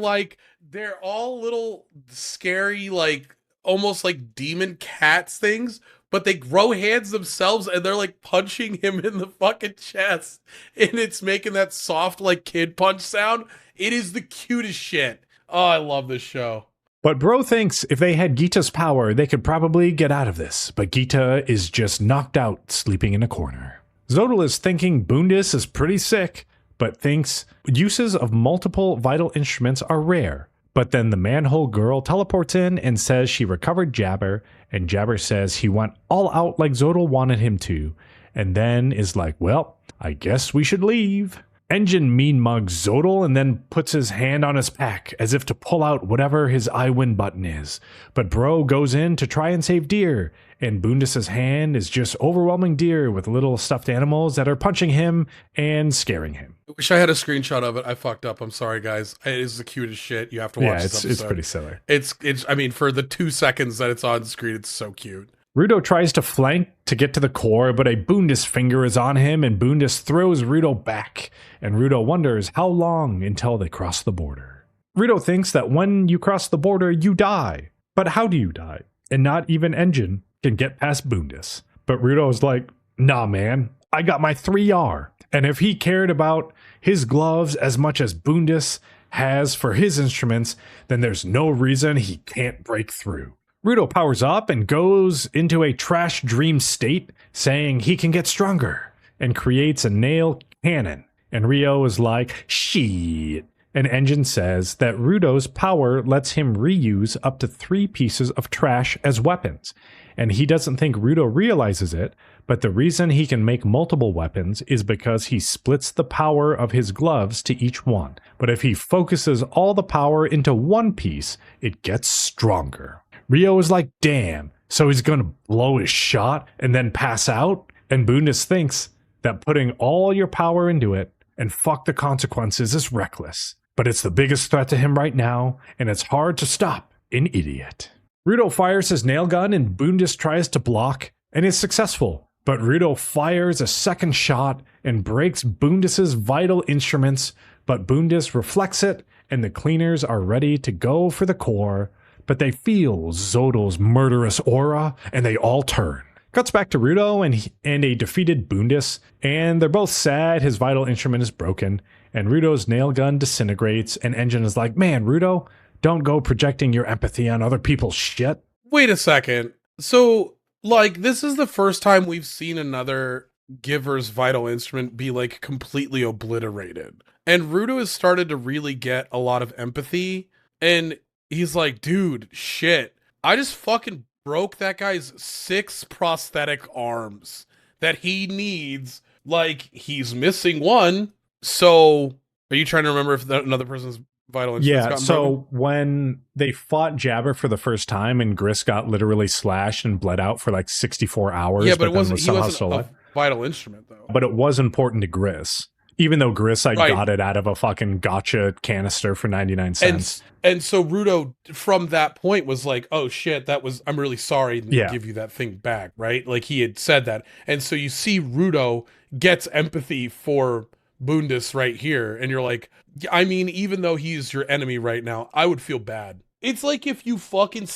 all little scary, like almost like demon cats things, but they grow hands themselves and they're like punching him in the fucking chest. And it's making that soft, like kid punch sound. It is the cutest shit. Oh, I love this show. But Bro thinks if they had Gita's power, they could probably get out of this. But Gita is just knocked out, sleeping in a corner. Zodal is thinking Boondis is pretty sick, but thinks uses of multiple vital instruments are rare. But then the Manhole Girl teleports in and says she recovered Jabber, and Jabber says he went all out like Zodal wanted him to, and then is like, well, I guess we should leave. Engine mean mugs Zodal and then puts his hand on his pack as if to pull out whatever his I win button is. But Bro goes in to try and save Deer, and Boondis' hand is just overwhelming Deer with little stuffed animals that are punching him and scaring him. I wish I had a screenshot of it. I fucked up. I'm sorry, guys. It is the cutest shit. You have to watch this episode. It's pretty silly. It's. I mean, for the 2 seconds that it's on screen, it's so cute. Rudo tries to flank to get to the core, but a Boondis finger is on him, and Boondis throws Rudo back, and Rudo wonders how long until they cross the border. Rudo thinks that when you cross the border, you die. But how do you die? And not even Engine can get past Boondis. But Rudo's like, nah, man, I got my 3R. And if he cared about his gloves as much as Boondis has for his instruments, then there's no reason he can't break through. Rudo powers up and goes into a trash dream state, saying he can get stronger, and creates a nail cannon. And Rio is like, shit. And Engine says that Rudo's power lets him reuse up to 3 pieces of trash as weapons. And he doesn't think Rudo realizes it, but the reason he can make multiple weapons is because he splits the power of his gloves to each one. But if he focuses all the power into one piece, it gets stronger. Rio is like, damn, so he's gonna blow his shot and then pass out? And Bundes thinks that putting all your power into it and fuck the consequences is reckless. But it's the biggest threat to him right now, and it's hard to stop an idiot. Rudo fires his nail gun and Bundes tries to block and is successful. But Rudo fires a second shot and breaks Bundes' vital instruments, but Bundes reflects it and the cleaners are ready to go for the core, but they feel Zodal's murderous aura and they all turn. Cuts back to Rudo and a defeated Bundes, and they're both sad his vital instrument is broken, and Rudo's nail gun disintegrates, and Engine is like, man, Rudo, don't go projecting your empathy on other people's shit. Wait a second. So, like, this is the first time we've seen another giver's vital instrument be, like, completely obliterated. And Rudo has started to really get a lot of empathy, and he's like, dude, shit, I just fucking broke that guy's 6 prosthetic arms that he needs. Like, he's missing one. So, are you trying to remember if another person's vital instruments got so broken? when they fought Jabber for the first time and Gris got literally slashed and bled out for like 64 hours. Yeah, but it wasn't, he wasn't a vital instrument, though. But it was important to Gris. Even though Gris, got it out of a fucking gotcha canister for 99 cents. And so Rudo, from that point, was like, oh shit, I'm really sorry, and give you that thing back, right? Like, he had said that. And so you see Rudo gets empathy for Bundes right here, and you're like, I mean, even though he's your enemy right now, I would feel bad. It's like if you fucking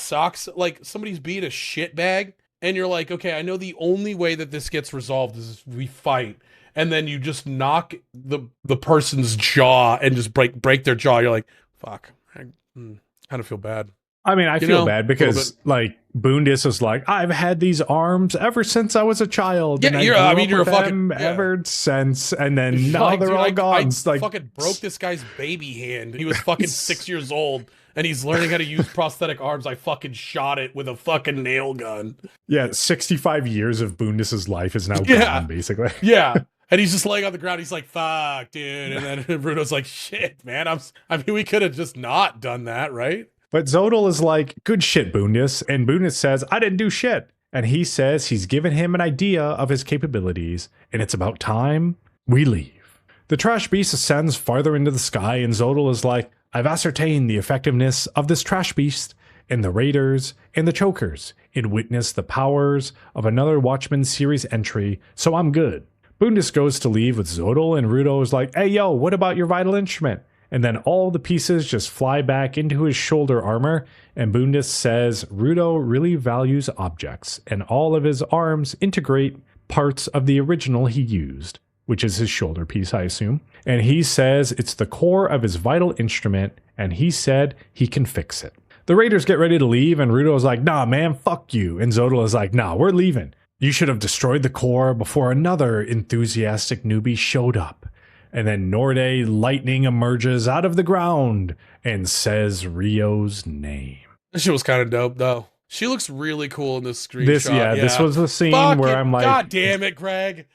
like somebody's being a shitbag, and you're like, okay, I know the only way that this gets resolved is we fight. And then you just knock the person's jaw and just break their jaw. You're like, fuck, I kind of feel bad. I mean, I feel bad because, like, Bundes is like, I've had these arms ever since I was a child. Yeah, and you're a fucking ever since, and then now they're all gone. I fucking broke this guy's baby hand. He was fucking 6 years old, and he's learning how to use prosthetic arms. I fucking shot it with a fucking nail gun. Yeah, 65 years of Bundes' life is now gone, basically. Yeah. And he's just laying on the ground. He's like, fuck, dude. And then Rudo's like, shit, man. I mean, we could have just not done that, right? But Zodal is like, good shit, Bundes. And Bundes says, I didn't do shit. And he says he's given him an idea of his capabilities, and it's about time we leave. The trash beast ascends farther into the sky, and Zodal is like, I've ascertained the effectiveness of this trash beast and the raiders and the chokers and witnessed the powers of another Watchmen series entry, so I'm good. Bundes goes to leave with Zodal, and Rudo is like, hey, yo, what about your vital instrument? And then all the pieces just fly back into his shoulder armor, and Bundes says Rudo really values objects, and all of his arms integrate parts of the original he used, which is his shoulder piece, I assume. And he says it's the core of his vital instrument, and he said he can fix it. The Raiders get ready to leave, and Rudo is like, nah, man, fuck you. And Zodal is like, nah, we're leaving. You should have destroyed the core before another enthusiastic newbie showed up. And then Norde Lightning emerges out of the ground and says Rio's name. This shit was kind of dope, though. She looks really cool in this screenshot. This was the scene where I'm like, God damn it, Greg.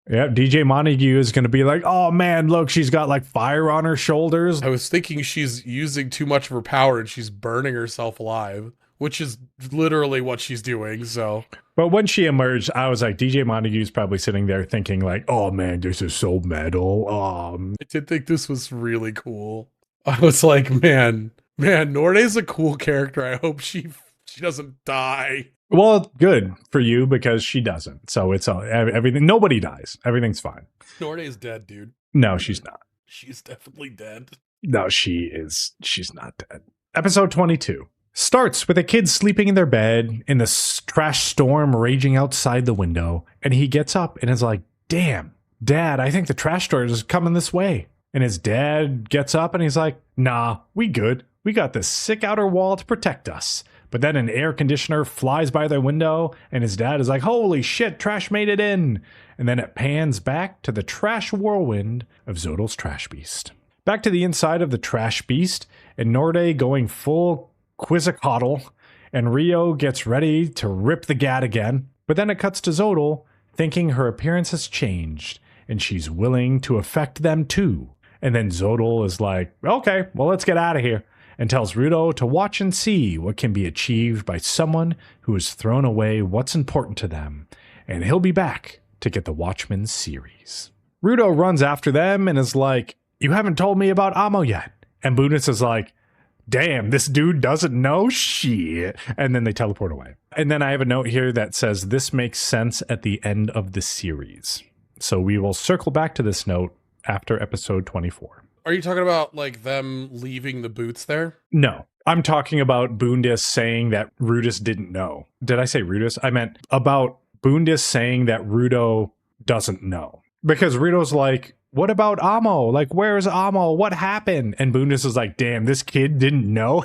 Yeah, DJ Montague is going to be like, oh man, look, she's got like fire on her shoulders. I was thinking she's using too much of her power and she's burning herself alive, which is literally what she's doing, so. But when she emerged, I was like, DJ Montague's probably sitting there thinking like, oh man, this is so metal. I did think this was really cool. I was like, man, Norde's a cool character. I hope she doesn't die. Well, good for you because she doesn't. So it's everything. Nobody dies. Everything's fine. Norde's dead, dude. No, she's not. She's definitely dead. No, she is. She's not dead. Episode 22 starts with a kid sleeping in their bed in the trash storm raging outside the window. And he gets up and is like, damn, Dad, I think the trash storm is coming this way. And his dad gets up and he's like, nah, we good. We got this sick outer wall to protect us. But then an air conditioner flies by their window, and his dad is like, holy shit, trash made it in. And then it pans back to the trash whirlwind of Zodal's Trash Beast. Back to the inside of the Trash Beast, and Norde going full Quizzicatle, and Rio gets ready to rip the gat again. But then it cuts to Zodal, thinking her appearance has changed, and she's willing to affect them too. And then Zodal is like, okay, well, let's get out of here. And tells Rudo to watch and see what can be achieved by someone who has thrown away what's important to them. And he'll be back to get the Watchmen series. Rudo runs after them and is like, you haven't told me about Amo yet. And Bundes is like, damn, this dude doesn't know shit. And then they teleport away. And then I have a note here that says this makes sense at the end of the series. So we will circle back to this note after episode 24. Are you talking about like them leaving the boots there? No, I'm talking about Bundes saying that Rudis didn't know. Did I say Rudis? I meant about Bundes saying that Rudo doesn't know. Because Rudo's like, what about Amo? Like, where's Amo? What happened? And Bundes is like, damn, this kid didn't know.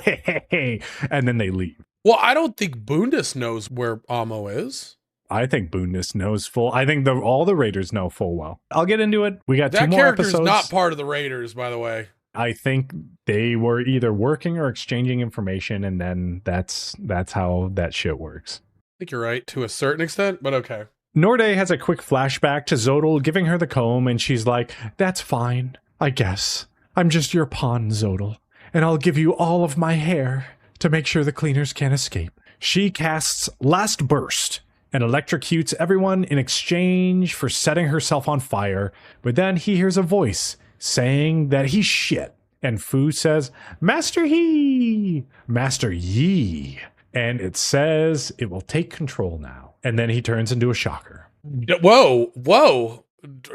And then they leave. Well, I don't think Bundes knows where Amo is. I think Bundes knows full. I think all the Raiders know full well. I'll get into it. We got 2 That more character's episodes. not part of the Raiders, by the way. I think they were either working or exchanging information, and then that's how that shit works. I think you're right to a certain extent, but okay. Norde has a quick flashback to Zodal giving her the comb, and she's like, that's fine, I guess. I'm just your pawn, Zodal, and I'll give you all of my hair to make sure the cleaners can't escape. She casts Last Burst and electrocutes everyone in exchange for setting herself on fire, but then he hears a voice saying that he's shit. And Fu says, Master He! Master Yi! And it says it will take control now. And then he turns into a shocker. Whoa.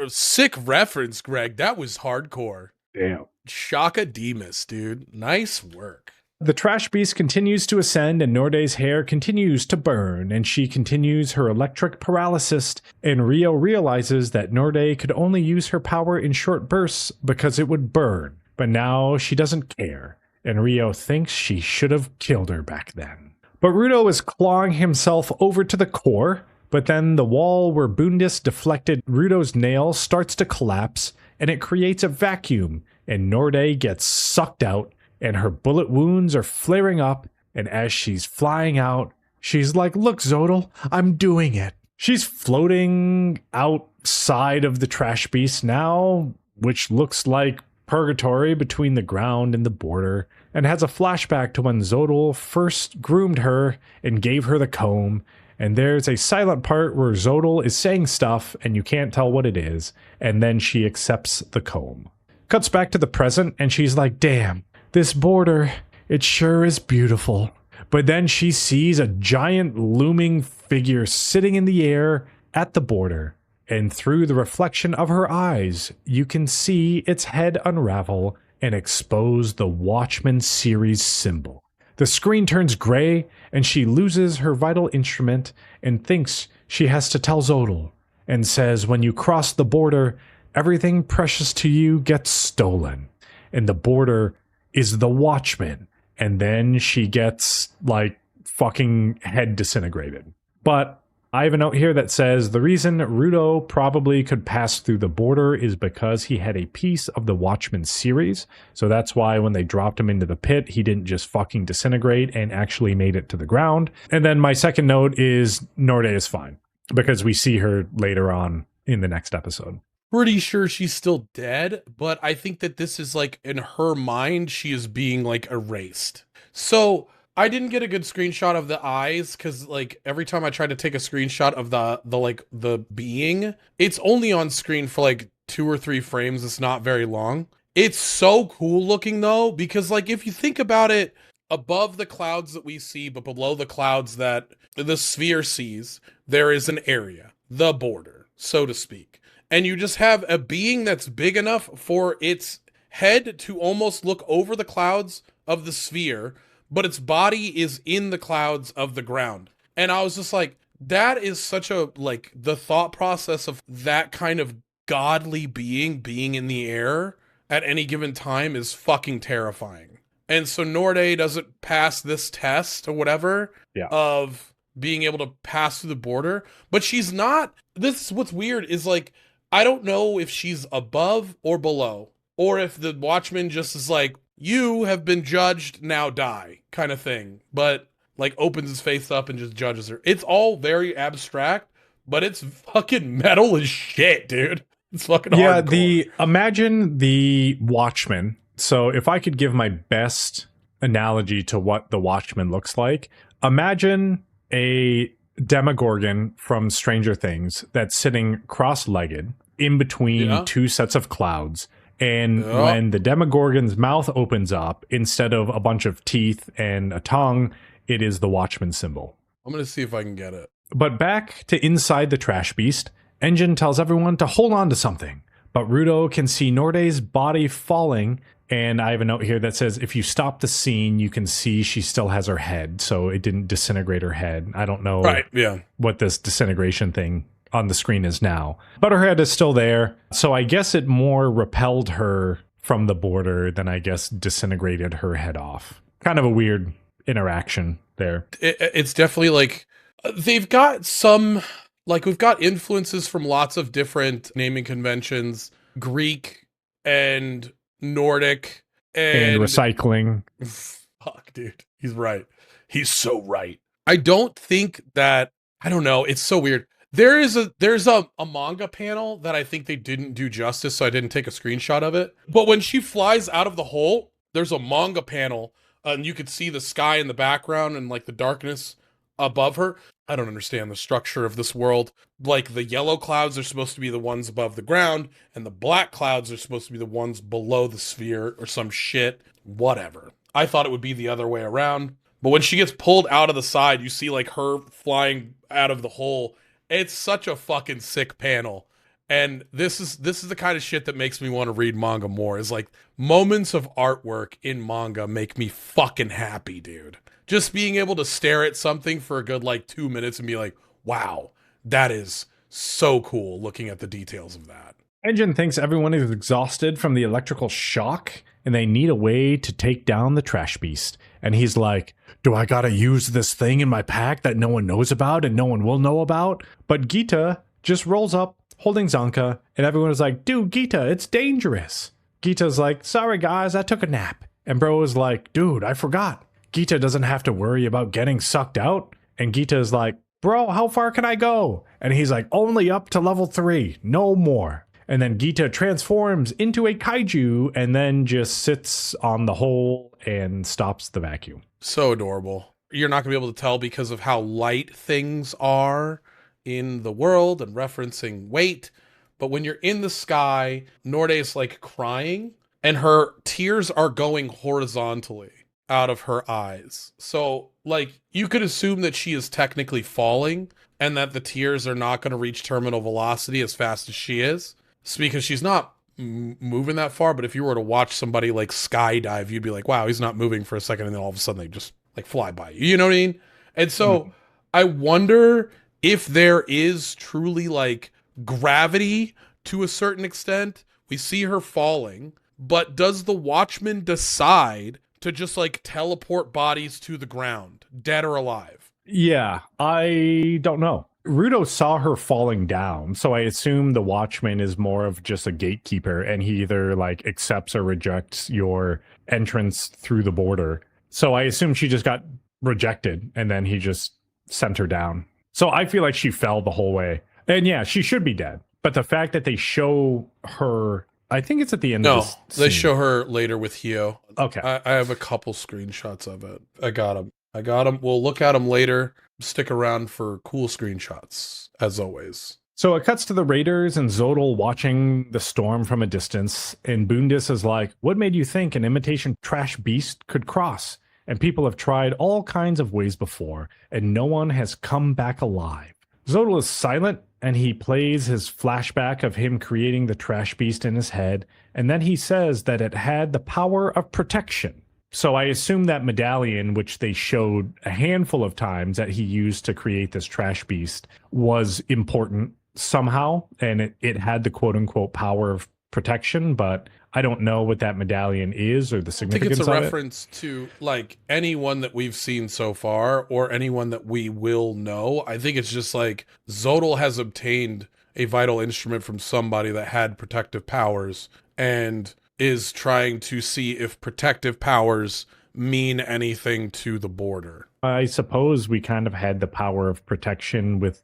Sick reference, Greg. That was hardcore. Damn. Shaka Demus, dude. Nice work. The trash beast continues to ascend, and Norde's hair continues to burn, and she continues her electric paralysis, and Rio realizes that Norde could only use her power in short bursts because it would burn, but now she doesn't care, and Rio thinks she should have killed her back then. But Rudo is clawing himself over to the core, but then the wall where Bundes deflected Rudo's nail starts to collapse, and it creates a vacuum, and Norde gets sucked out, and her bullet wounds are flaring up, and as she's flying out, she's like, look, Zodal, I'm doing it. She's floating outside of the trash beast now, which looks like purgatory between the ground and the border, and has a flashback to when Zodal first groomed her and gave her the comb, and there's a silent part where Zodal is saying stuff, and you can't tell what it is, and then she accepts the comb. Cuts back to the present, and she's like, damn, this border, it sure is beautiful. But then she sees a giant looming figure sitting in the air at the border. And through the reflection of her eyes, you can see its head unravel and expose the Watchmen series symbol. The screen turns gray, and she loses her vital instrument and thinks she has to tell Zodal, and says when you cross the border, everything precious to you gets stolen. And the border is the Watchmen. And then she gets, like, fucking head disintegrated. But I have a note here that says the reason Rudo probably could pass through the border is because he had a piece of the Watchmen series. So that's why when they dropped him into the pit, he didn't just fucking disintegrate and actually made it to the ground. And then my second note is Norde is fine, because we see her later on in the next episode. Pretty sure she's still dead, but I think that this is like in her mind, she is being like erased. So I didn't get a good screenshot of the eyes because like every time I tried to take a screenshot of the being, it's only on screen for like 2 or 3 frames. It's not very long. It's so cool looking though, because like if you think about it, above the clouds that we see, but below the clouds that the sphere sees, there is an area, the border, so to speak. And you just have a being that's big enough for its head to almost look over the clouds of the sphere, but its body is in the clouds of the ground. And I was just like, that is such a, like, the thought process of that kind of godly being in the air at any given time is fucking terrifying. And so Norde doesn't pass this test or whatever of being able to pass through the border, but she's not. This is what's weird is like, I don't know if she's above or below, or if the Watchman just is like, you have been judged, now die, kind of thing. But, like, opens his face up and just judges her. It's all very abstract, but it's fucking metal as shit, dude. It's fucking hardcore. Imagine the Watchman. So if I could give my best analogy to what the Watchman looks like, imagine a Demogorgon from Stranger Things that's sitting cross-legged in between Yeah. two sets of clouds. And Yeah. when the Demogorgon's mouth opens up, instead of a bunch of teeth and a tongue, it is the Watchman symbol. I'm gonna see if I can get it. But back to inside the trash beast, Engine tells everyone to hold on to something. But Rudo can see Norde's body falling, and I have a note here that says if you stop the scene, you can see she still has her head, so it didn't disintegrate her head. I don't know Right. Yeah. what this disintegration thing on the screen is now. But her head is still there, so I guess it more repelled her from the border than I guess disintegrated her head off. Kind of a weird interaction there. It's definitely like they've got some, like, we've got influences from lots of different naming conventions, Greek and Nordic And and recycling. fuck, dude. He's right. He's so right. I don't think that, I don't know, it's so weird. There's a manga panel that I think they didn't do justice, so I didn't take a screenshot of it. But when she flies out of the hole, there's a manga panel, and you could see the sky in the background and like the darkness above her. I don't understand the structure of this world. Like the yellow clouds are supposed to be the ones above the ground, and the black clouds are supposed to be the ones below the sphere or some shit. Whatever. I thought it would be the other way around. But when she gets pulled out of the side, you see like her flying out of the hole. It's such a fucking sick panel. And this is the kind of shit that makes me want to read manga more. Is like moments of artwork in manga make me fucking happy, dude. Just being able to stare at something for a good like 2 minutes and be like, wow, that is so cool looking at the details of that. Engine thinks everyone is exhausted from the electrical shock and they need a way to take down the trash beast. And he's like, do I gotta use this thing in my pack that no one knows about and no one will know about? But Gita just rolls up holding Zanka, and everyone is like, dude, Gita, it's dangerous. Gita's like, sorry guys, I took a nap. And Bro is like, dude, I forgot. Gita doesn't have to worry about getting sucked out. And Gita is like, bro, how far can I go? And he's like, only up to level 3, no more. And then Gita transforms into a kaiju and then just sits on the hole and stops the vacuum. So adorable. You're not going to be able to tell because of how light things are in the world and referencing weight. But when you're in the sky, Norde is like crying and her tears are going horizontally out of her eyes. So like you could assume that she is technically falling and that the tears are not going to reach terminal velocity as fast as she is. It's because she's not moving that far. But if you were to watch somebody like skydive, you'd be like, wow, he's not moving for a second. And then all of a sudden they just like fly by you. You know what I mean? And so I wonder if there is truly like gravity to a certain extent. We see her falling, but does the Watchman decide to just like teleport bodies to the ground, dead or alive? Yeah, I don't know. Rudo saw her falling down, so I assume the Watchman is more of just a gatekeeper, and he either like accepts or rejects your entrance through the border. So I assume she just got rejected, and then he just sent her down. So I feel like she fell the whole way. And yeah, she should be dead. But the fact that they show her, I think it's at the end of this They scene. show her later with Hio. Okay. I have a couple screenshots of it. I got them. We'll look at them later. Stick around for cool screenshots, as always. So it cuts to the Raiders and Zodal watching the storm from a distance, and Boondis is like, what made you think an imitation trash beast could cross? And people have tried all kinds of ways before, and no one has come back alive. Zodal is silent, and he plays his flashback of him creating the trash beast in his head, and then he says that it had the power of protection. So I assume that medallion, which they showed a handful of times that he used to create this trash beast, was important somehow, and it had the quote-unquote power of protection, but I don't know what that medallion is or the I think significance it's a of reference to like anyone that we've seen so far or anyone that we will know. I think it's just like Zodal has obtained a vital instrument from somebody that had protective powers and is trying to see if protective powers mean anything to the border. I suppose we kind of had the power of protection with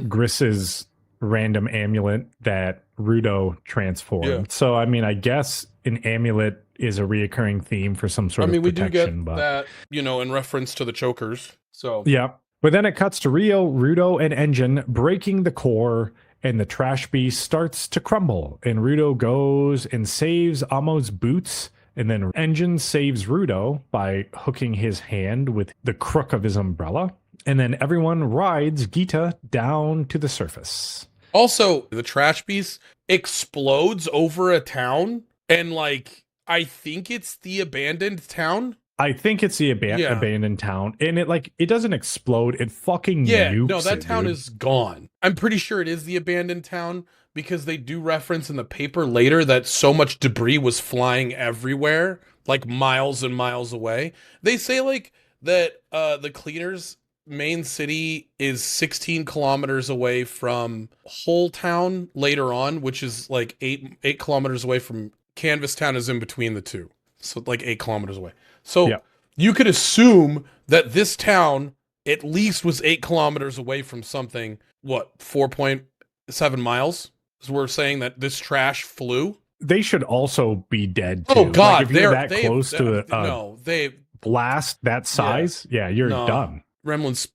Griss's random amulet that Rudo transformed. Yeah. So, I mean, I guess an amulet is a reocurring theme for some sort of we protection. do get that, in reference to the chokers. So Yeah. But then it cuts to Rio, Rudo, and Engine breaking the core, and the trash beast starts to crumble. And Rudo goes and saves Amo's boots. And then Engine saves Rudo by hooking his hand with the crook of his umbrella. And then everyone rides Gita down to the surface. Also, the trash beast explodes over a town, and like I think it's the abandoned town. I think it's the abandoned town, and it doesn't explode. It fucking nukes no, that it, town dude. is gone. I'm pretty sure it is the abandoned town because they do reference in the paper later that so much debris was flying everywhere, like miles and miles away. They say like that the cleaners main city is 16 kilometers away from Whole Town later on, which is like 8 kilometers away from Canvas Town is in between the two. So like 8 kilometers away. So you could assume that this town at least was 8 kilometers away from something, 4.7 miles? Because we're saying that this trash flew. They should also be dead too. Oh God, like if you're that close to blast that size, you're done. Gremlin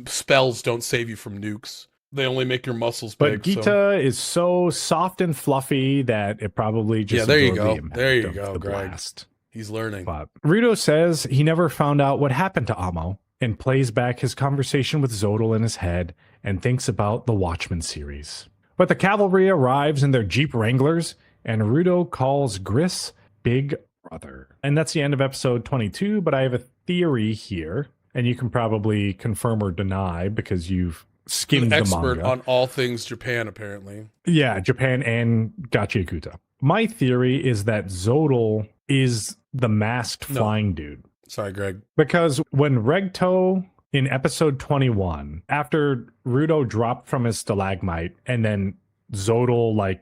spells don't save you from nukes. They only make your muscles big. But Gita is so soft and fluffy that it probably just there you go. There you go, Greg. Blast. He's learning. But Rudo says he never found out what happened to Amo and plays back his conversation with Zodal in his head and thinks about the Watchmen series. But the cavalry arrives in their Jeep Wranglers and Rudo calls Gris Big Brother. And that's the end of episode 22, but I have a theory here. And you can probably confirm or deny because you've skimmed the manga. Expert on all things Japan, apparently. Yeah, Japan and Gachiakuta. My theory is that Zodal is the masked flying dude. Sorry, Greg. Because when Regto in episode 21, after Rudo dropped from his stalagmite and then Zodal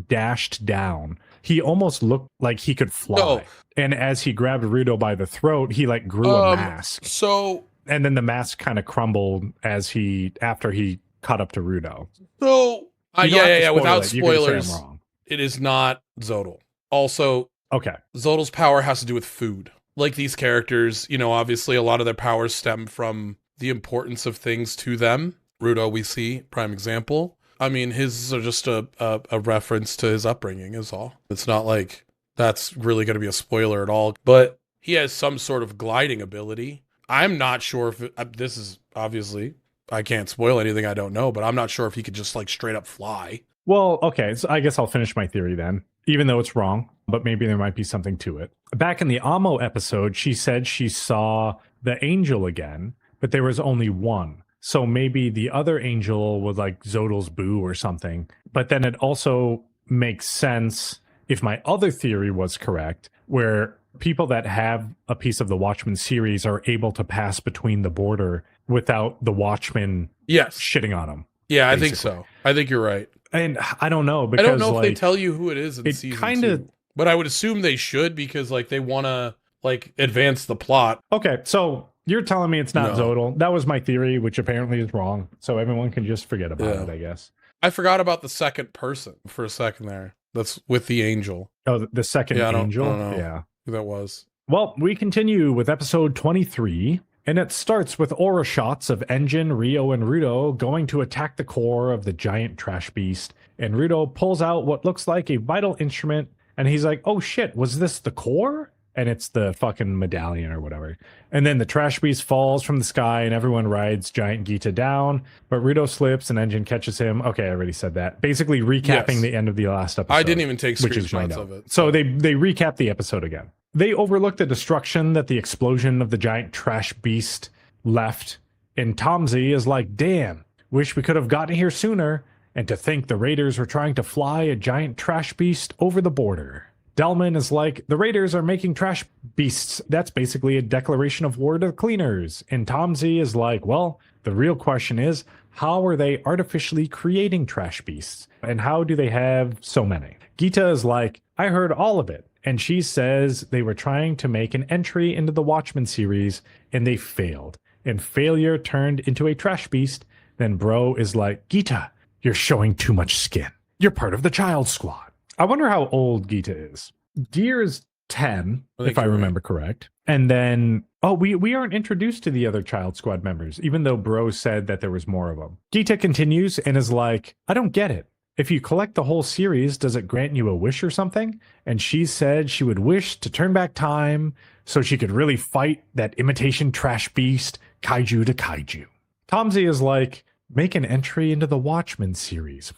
dashed down, he almost looked like he could fly. Oh. And as he grabbed Rudo by the throat, he grew a mask. And then the mask kind of crumbled after he caught up to Rudo. So without spoilers, it is not Zodal. Also, Zodal's power has to do with food. Like these characters, obviously a lot of their powers stem from the importance of things to them. Rudo, we see, prime example. I mean, his are just a reference to his upbringing is all. It's not like that's really going to be a spoiler at all. But he has some sort of gliding ability. I'm not sure if this is obviously, I can't spoil anything I don't know, but I'm not sure if he could just straight up fly. Well, okay, so I guess I'll finish my theory then, even though it's wrong, but maybe there might be something to it. Back in the Amo episode, she said she saw the angel again, but there was only one. So maybe the other angel was Zodal's boo or something. But then it also makes sense if my other theory was correct, where people that have a piece of the Watchmen series are able to pass between the border without the Watchmen shitting on them. Yeah, basically. I think so. I think you're right. And I don't know, because I don't know if they tell you who it is in season 2. But I would assume they should, because they want to advance the plot. Okay, so you're telling me it's not Zodal. That was my theory, which apparently is wrong. So everyone can just forget about it, I guess. I forgot about the second person for a second there. That's with the angel. Oh, the second angel? I don't know. Yeah. Who that was. Well, we continue with episode 23, and it starts with aura shots of Engine, Rio, and Rudo going to attack the core of the giant trash beast. And Rudo pulls out what looks like a vital instrument, and he's like, oh shit, was this the core? And it's the fucking medallion or whatever. And then the trash beast falls from the sky and everyone rides Giant Gita down. But Rudo slips and Engine catches him. Okay, I already said that. Basically recapping the end of the last episode. I didn't even take screenshots of it. So they recap the episode again. They overlook the destruction that the explosion of the giant trash beast left. And Tomsy is like, damn, wish we could have gotten here sooner. And to think the raiders were trying to fly a giant trash beast over the border. Delman is like, the raiders are making trash beasts. That's basically a declaration of war to the cleaners. And Tomsy is like, well, the real question is, how are they artificially creating trash beasts? And how do they have so many? Gita is like, I heard all of it. And she says they were trying to make an entry into the Watchmen series and they failed. And failure turned into a trash beast. Then Bro is like, Gita, you're showing too much skin. You're part of the child squad. I wonder how old Gita is. Gears 10, I if think I you're right. remember correct. And then, oh, we aren't introduced to the other Child Squad members, even though Bro said that there was more of them. Gita continues and is like, I don't get it. If you collect the whole series, does it grant you a wish or something? And she said she would wish to turn back time so she could really fight that imitation trash beast, Kaiju to Kaiju. Tomsy is like, make an entry into the Watchmen series.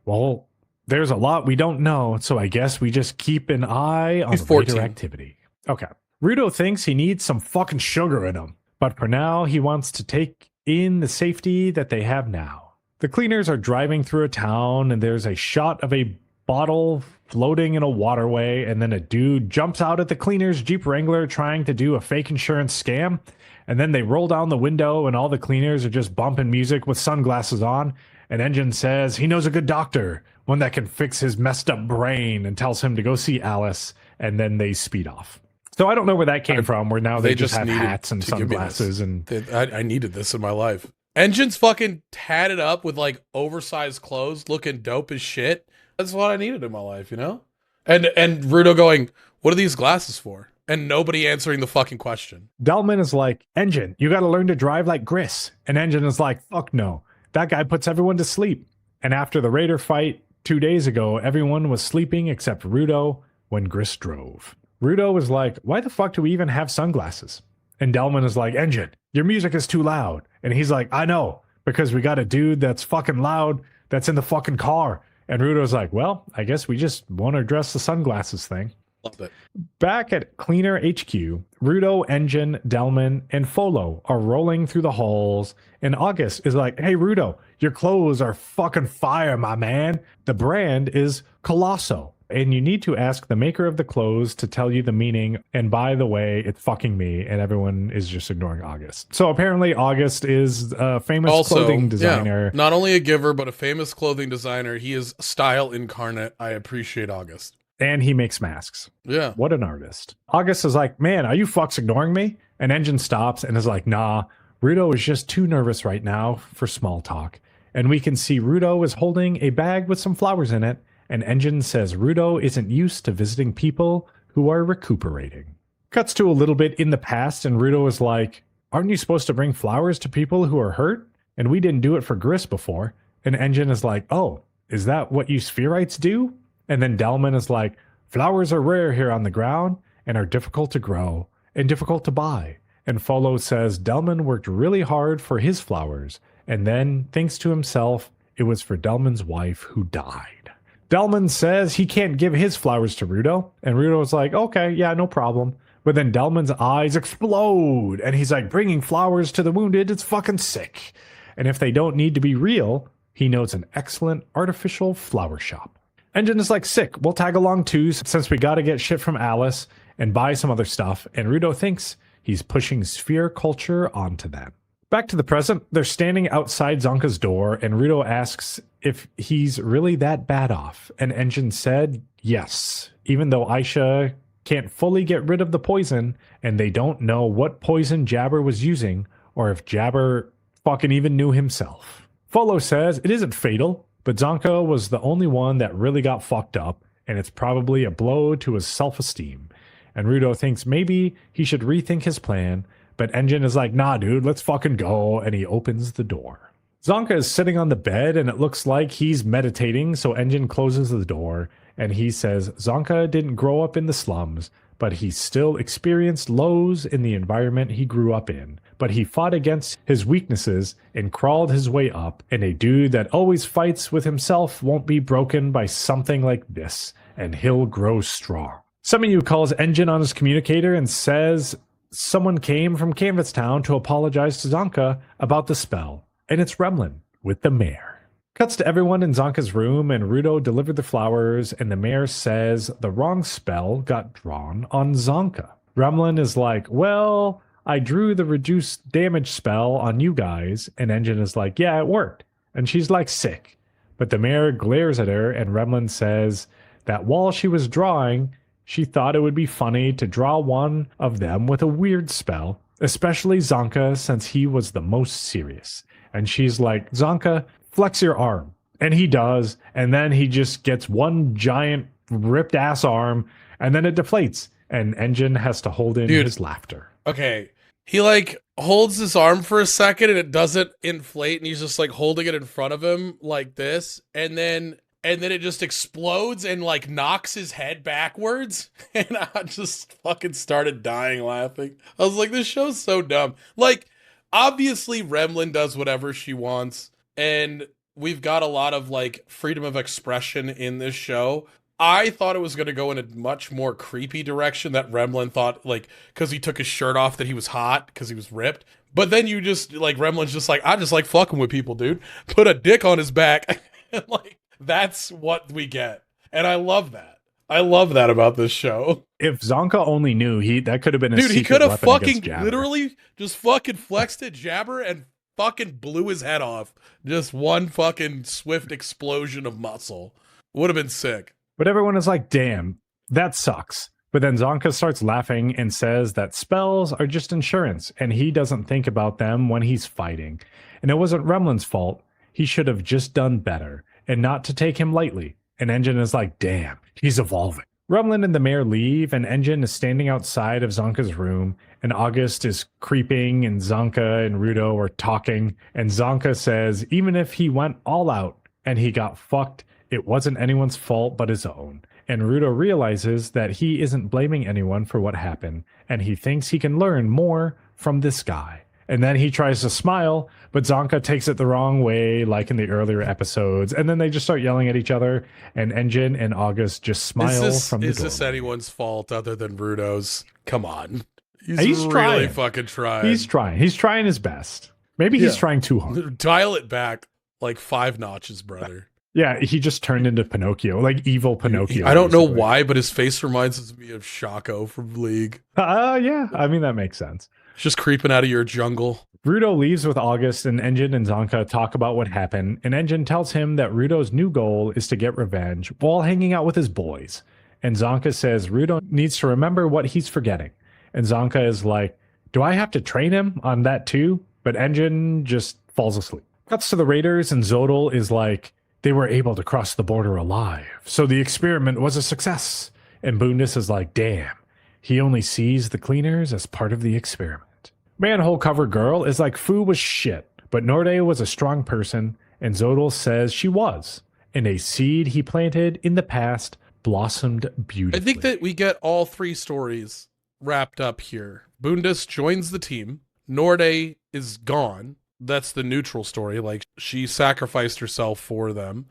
Well, there's a lot we don't know, so I guess we just keep an eye on He's 14. Raider activity. Okay. Rudo thinks he needs some fucking sugar in him, but for now, he wants to take in the safety that they have now. The cleaners are driving through a town, and there's a shot of a bottle floating in a waterway, and then a dude jumps out at the cleaner's Jeep Wrangler trying to do a fake insurance scam, and then they roll down the window, and all the cleaners are just bumping music with sunglasses on, and Engine says he knows a good doctor, one that can fix his messed up brain, and tells him to go see Alice, and then they speed off. So I don't know where that came from, where now they just have hats and sunglasses. And I needed this in my life. Engine's fucking tatted up with like oversized clothes, looking dope as shit. That's what I needed in my life, you know? And Rudo going, what are these glasses for? And nobody answering the fucking question. Delman is like, Engine, you got to learn to drive like Gris. And Engine is like, fuck no. That guy puts everyone to sleep. And after the Raider fight 2 days ago, everyone was sleeping except Rudo when Gris drove. Rudo was like, why the fuck do we even have sunglasses? And Delman is like, Engine, your music is too loud. And he's like, I know, because we got a dude that's fucking loud that's in the fucking car. And Rudo's like, well, I guess we just want to address the sunglasses thing. Love it. Back at Cleaner HQ, Rudo, Engine, Delman, and Folo are rolling through the halls, and August is like, hey, Rudo, your clothes are fucking fire, my man. The brand is Colosso, and you need to ask the maker of the clothes to tell you the meaning, and by the way, it's fucking me, and everyone is just ignoring August. So apparently August is a famous clothing designer. Yeah, not only a giver, but a famous clothing designer. He is style incarnate. I appreciate August. And he makes masks. Yeah. What an artist. August is like, man, are you fucks ignoring me? And Engine stops and is like, nah, Rudo is just too nervous right now for small talk. And we can see Rudo is holding a bag with some flowers in it. And Engine says Rudo isn't used to visiting people who are recuperating. Cuts to a little bit in the past, and Rudo is like, aren't you supposed to bring flowers to people who are hurt? And we didn't do it for Gris before. And Engine is like, oh, is that what you spherites do? And then Delman is like, flowers are rare here on the ground and are difficult to grow and difficult to buy. And Folo says Delman worked really hard for his flowers and then thinks to himself it was for Delman's wife who died. Delman says he can't give his flowers to Rudo, and Rudo's like, okay, yeah, no problem. But then Delman's eyes explode, and he's like, bringing flowers to the wounded, it's fucking sick. And if they don't need to be real, he knows an excellent artificial flower shop. Engine is like, sick, we'll tag along too, since we gotta get shit from Alice and buy some other stuff, and Rudo thinks he's pushing sphere culture onto them. Back to the present, they're standing outside Zonka's door, and Rudo asks if he's really that bad off, and Engine said yes, even though Aisha can't fully get rid of the poison, and they don't know what poison Jabber was using, or if Jabber fucking even knew himself. Folo says it isn't fatal, but Zonka was the only one that really got fucked up, and it's probably a blow to his self-esteem. And Rudo thinks maybe he should rethink his plan, but Engine is like, nah, dude, let's fucking go, and he opens the door. Zonka is sitting on the bed, and it looks like he's meditating, so Engine closes the door, and he says Zonka didn't grow up in the slums, but he still experienced lows in the environment he grew up in. But he fought against his weaknesses and crawled his way up, and a dude that always fights with himself won't be broken by something like this, and he'll grow strong. Somebody calls Engine on his communicator and says someone came from Canvastown to apologize to Zonka about the spell, and it's Remlin with the mayor. Cuts to everyone in Zonka's room, and Rudo delivered the flowers, and the mayor says the wrong spell got drawn on Zonka. Remlin is like, well, I drew the reduced damage spell on you guys, and Engine is like, yeah, it worked. And she's like, sick. But the mayor glares at her, and Remlin says that while she was drawing, she thought it would be funny to draw one of them with a weird spell, especially Zonka, since he was the most serious. And she's like, Zonka, flex your arm. And he does, and then he just gets one giant ripped ass arm, And then it deflates, and Engine has to hold in Dude. his laughter. Okay. He like holds his arm for a second and it doesn't inflate and he's just like holding it in front of him like this. And then it just explodes and like knocks his head backwards. And I just fucking started dying laughing. I was like, this show's so dumb. Like, obviously Remlin does whatever she wants. And we've got a lot of like freedom of expression in this show. I thought it was going to go in a much more creepy direction that Remlin thought, like, because he took his shirt off that he was hot because he was ripped. But then you just, like, Remlin's just like, I just like fucking with people, dude. Put a dick on his back. And, like, that's what we get. And I love that. I love that about this show. If Zonka only knew, that could have been a dude, he secret could have weapon fucking against Jabber. literally just fucking flexed at Jabber and fucking blew his head off. Just one fucking swift explosion of muscle. Would have been sick. But everyone is like, damn, that sucks. But then Zonka starts laughing and says that spells are just insurance, and he doesn't think about them when he's fighting. And it wasn't Remlin's fault. He should have just done better, and not to take him lightly. And Engine is like, damn, he's evolving. Remlin and the mayor leave, and Engine is standing outside of Zonka's room, and August is creeping, and Zonka and Rudo are talking, and Zonka says even if he went all out and he got fucked, it wasn't anyone's fault but his own. And Rudo realizes that he isn't blaming anyone for what happened, and he thinks he can learn more from this guy. And then he tries to smile, but Zonka takes it the wrong way, like in the earlier episodes. And then they just start yelling at each other, and Engine and August just smile from the Is doorway. this anyone's fault other than Rudo's? Come on. He's really trying. fucking trying. He's trying. He's trying his best. Maybe he's trying too hard. Dial it back like 5 notches, brother. Yeah, he just turned into Pinocchio, like evil Pinocchio. I don't know basically. why, but his face reminds me of Shaco from League. Yeah, I mean, that makes sense. It's just creeping out of your jungle. Rudo leaves with August, and Engine and Zonka talk about what happened, and Engine tells him that Rudo's new goal is to get revenge while hanging out with his boys. And Zonka says Rudo needs to remember what he's forgetting. And Zonka is like, do I have to train him on that too? But Engine just falls asleep. Cuts to the Raiders, and Zodal is like, they were able to cross the border alive, so the experiment was a success. And Bundus is like, damn, he only sees the cleaners as part of the experiment. Manhole Cover Girl is like, Fu was shit, but Norde was a strong person, and Zodal says she was. And a seed he planted in the past blossomed beautifully. I think that we get all 3 stories wrapped up here. Bundus joins the team. Norde is gone. That's the neutral story. Like, she sacrificed herself for them.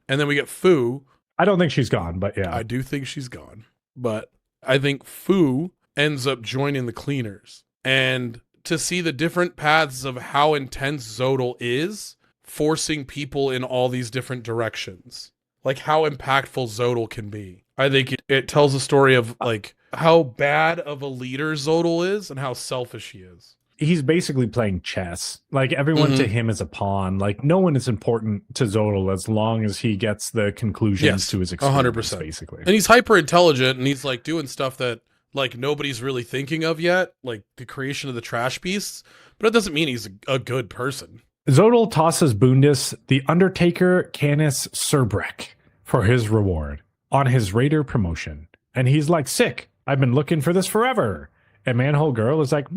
And then we get Fu. I don't think she's gone, but yeah. I do think she's gone. But I think Fu ends up joining the cleaners. And to see the different paths of how intense Zodal is, forcing people in all these different directions. Like, how impactful Zodal can be. I think it tells a story of, like, how bad of a leader Zodal is and how selfish he is. He's basically playing chess. Like, everyone to him is a pawn. Like, no one is important to Zodal as long as he gets the conclusions to his experiments, 100%. basically. And he's hyper intelligent, and he's like doing stuff that like nobody's really thinking of yet, like the creation of the trash beasts. But it doesn't mean he's a good person. Zodal tosses Bundus the Undertaker Canis Surbrek for his reward on his Raider promotion. And he's like, sick, I've been looking for this forever. And Manhole Girl is like,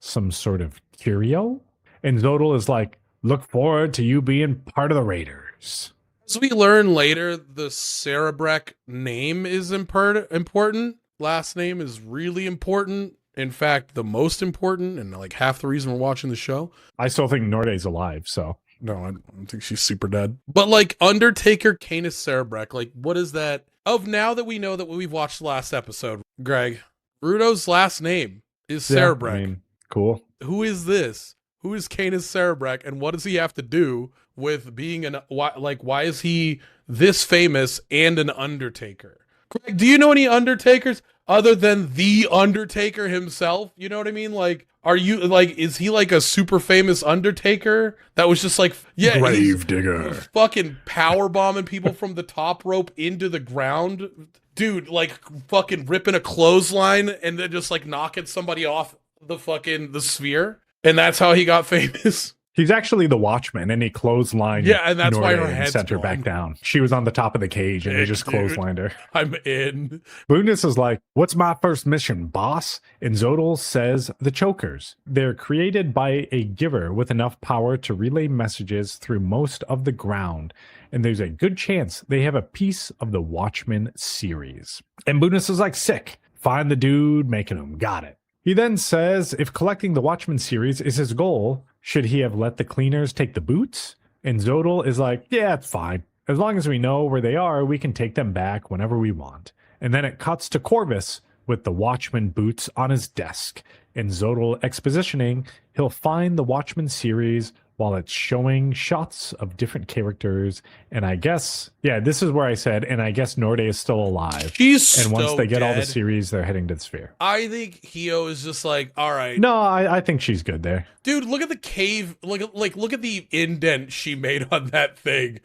some sort of curio? And Zodal is like, look forward to you being part of the Raiders. As we learn later, the Cerebrek name is important. Last name is really important. In fact, the most important, and like half the reason we're watching the show. I still think Norde's alive, so. No, I don't think she's super dead. But like Undertaker Canis Cerebrek, like what is that? Of now that we know that we've watched the last episode, Greg, Rudo's last name is Cerebrek. I mean, cool. Who is this? Who is Canis Cerebrek, and what does he have to do with being why is he this famous and an Undertaker? Greg, do you know any Undertakers other than the Undertaker himself? You know what I mean? Like, are you like, is he like a super famous Undertaker that was just like, yeah, Gravedigger, fucking power bombing people from the top rope into the ground, dude? Like fucking ripping a clothesline and then just like knocking somebody off the sphere, and that's how he got famous. He's actually the Watchman, and he clotheslined Yeah, and that's why her Norde and head's sent her gone. back down. She was on the top of the cage, and he just Dude, clotheslined her. I'm in. Bundes is like, "What's my first mission, boss?" And Zodal says, "The chokers. They're created by a giver with enough power to relay messages through most of the ground. And there's a good chance they have a piece of the Watchmen series." And Bundes is like, "Sick. Find the dude making them. Got it." He then says if collecting the Watchmen series is his goal, should he have let the cleaners take the boots? And Zodal is like, "Yeah, it's fine. As long as we know where they are, we can take them back whenever we want." And then it cuts to Corvus with the Watchmen boots on his desk. And Zodal expositioning, he'll find the Watchmen series while it's showing shots of different characters. And I guess, yeah, this is where I said, and I guess Norde is still alive. She's And once so they get all the dead. series, they're heading to the sphere. I think Hio is just like, all right. No, I think she's good there. Dude, look at the cave. Look at the indent she made on that thing.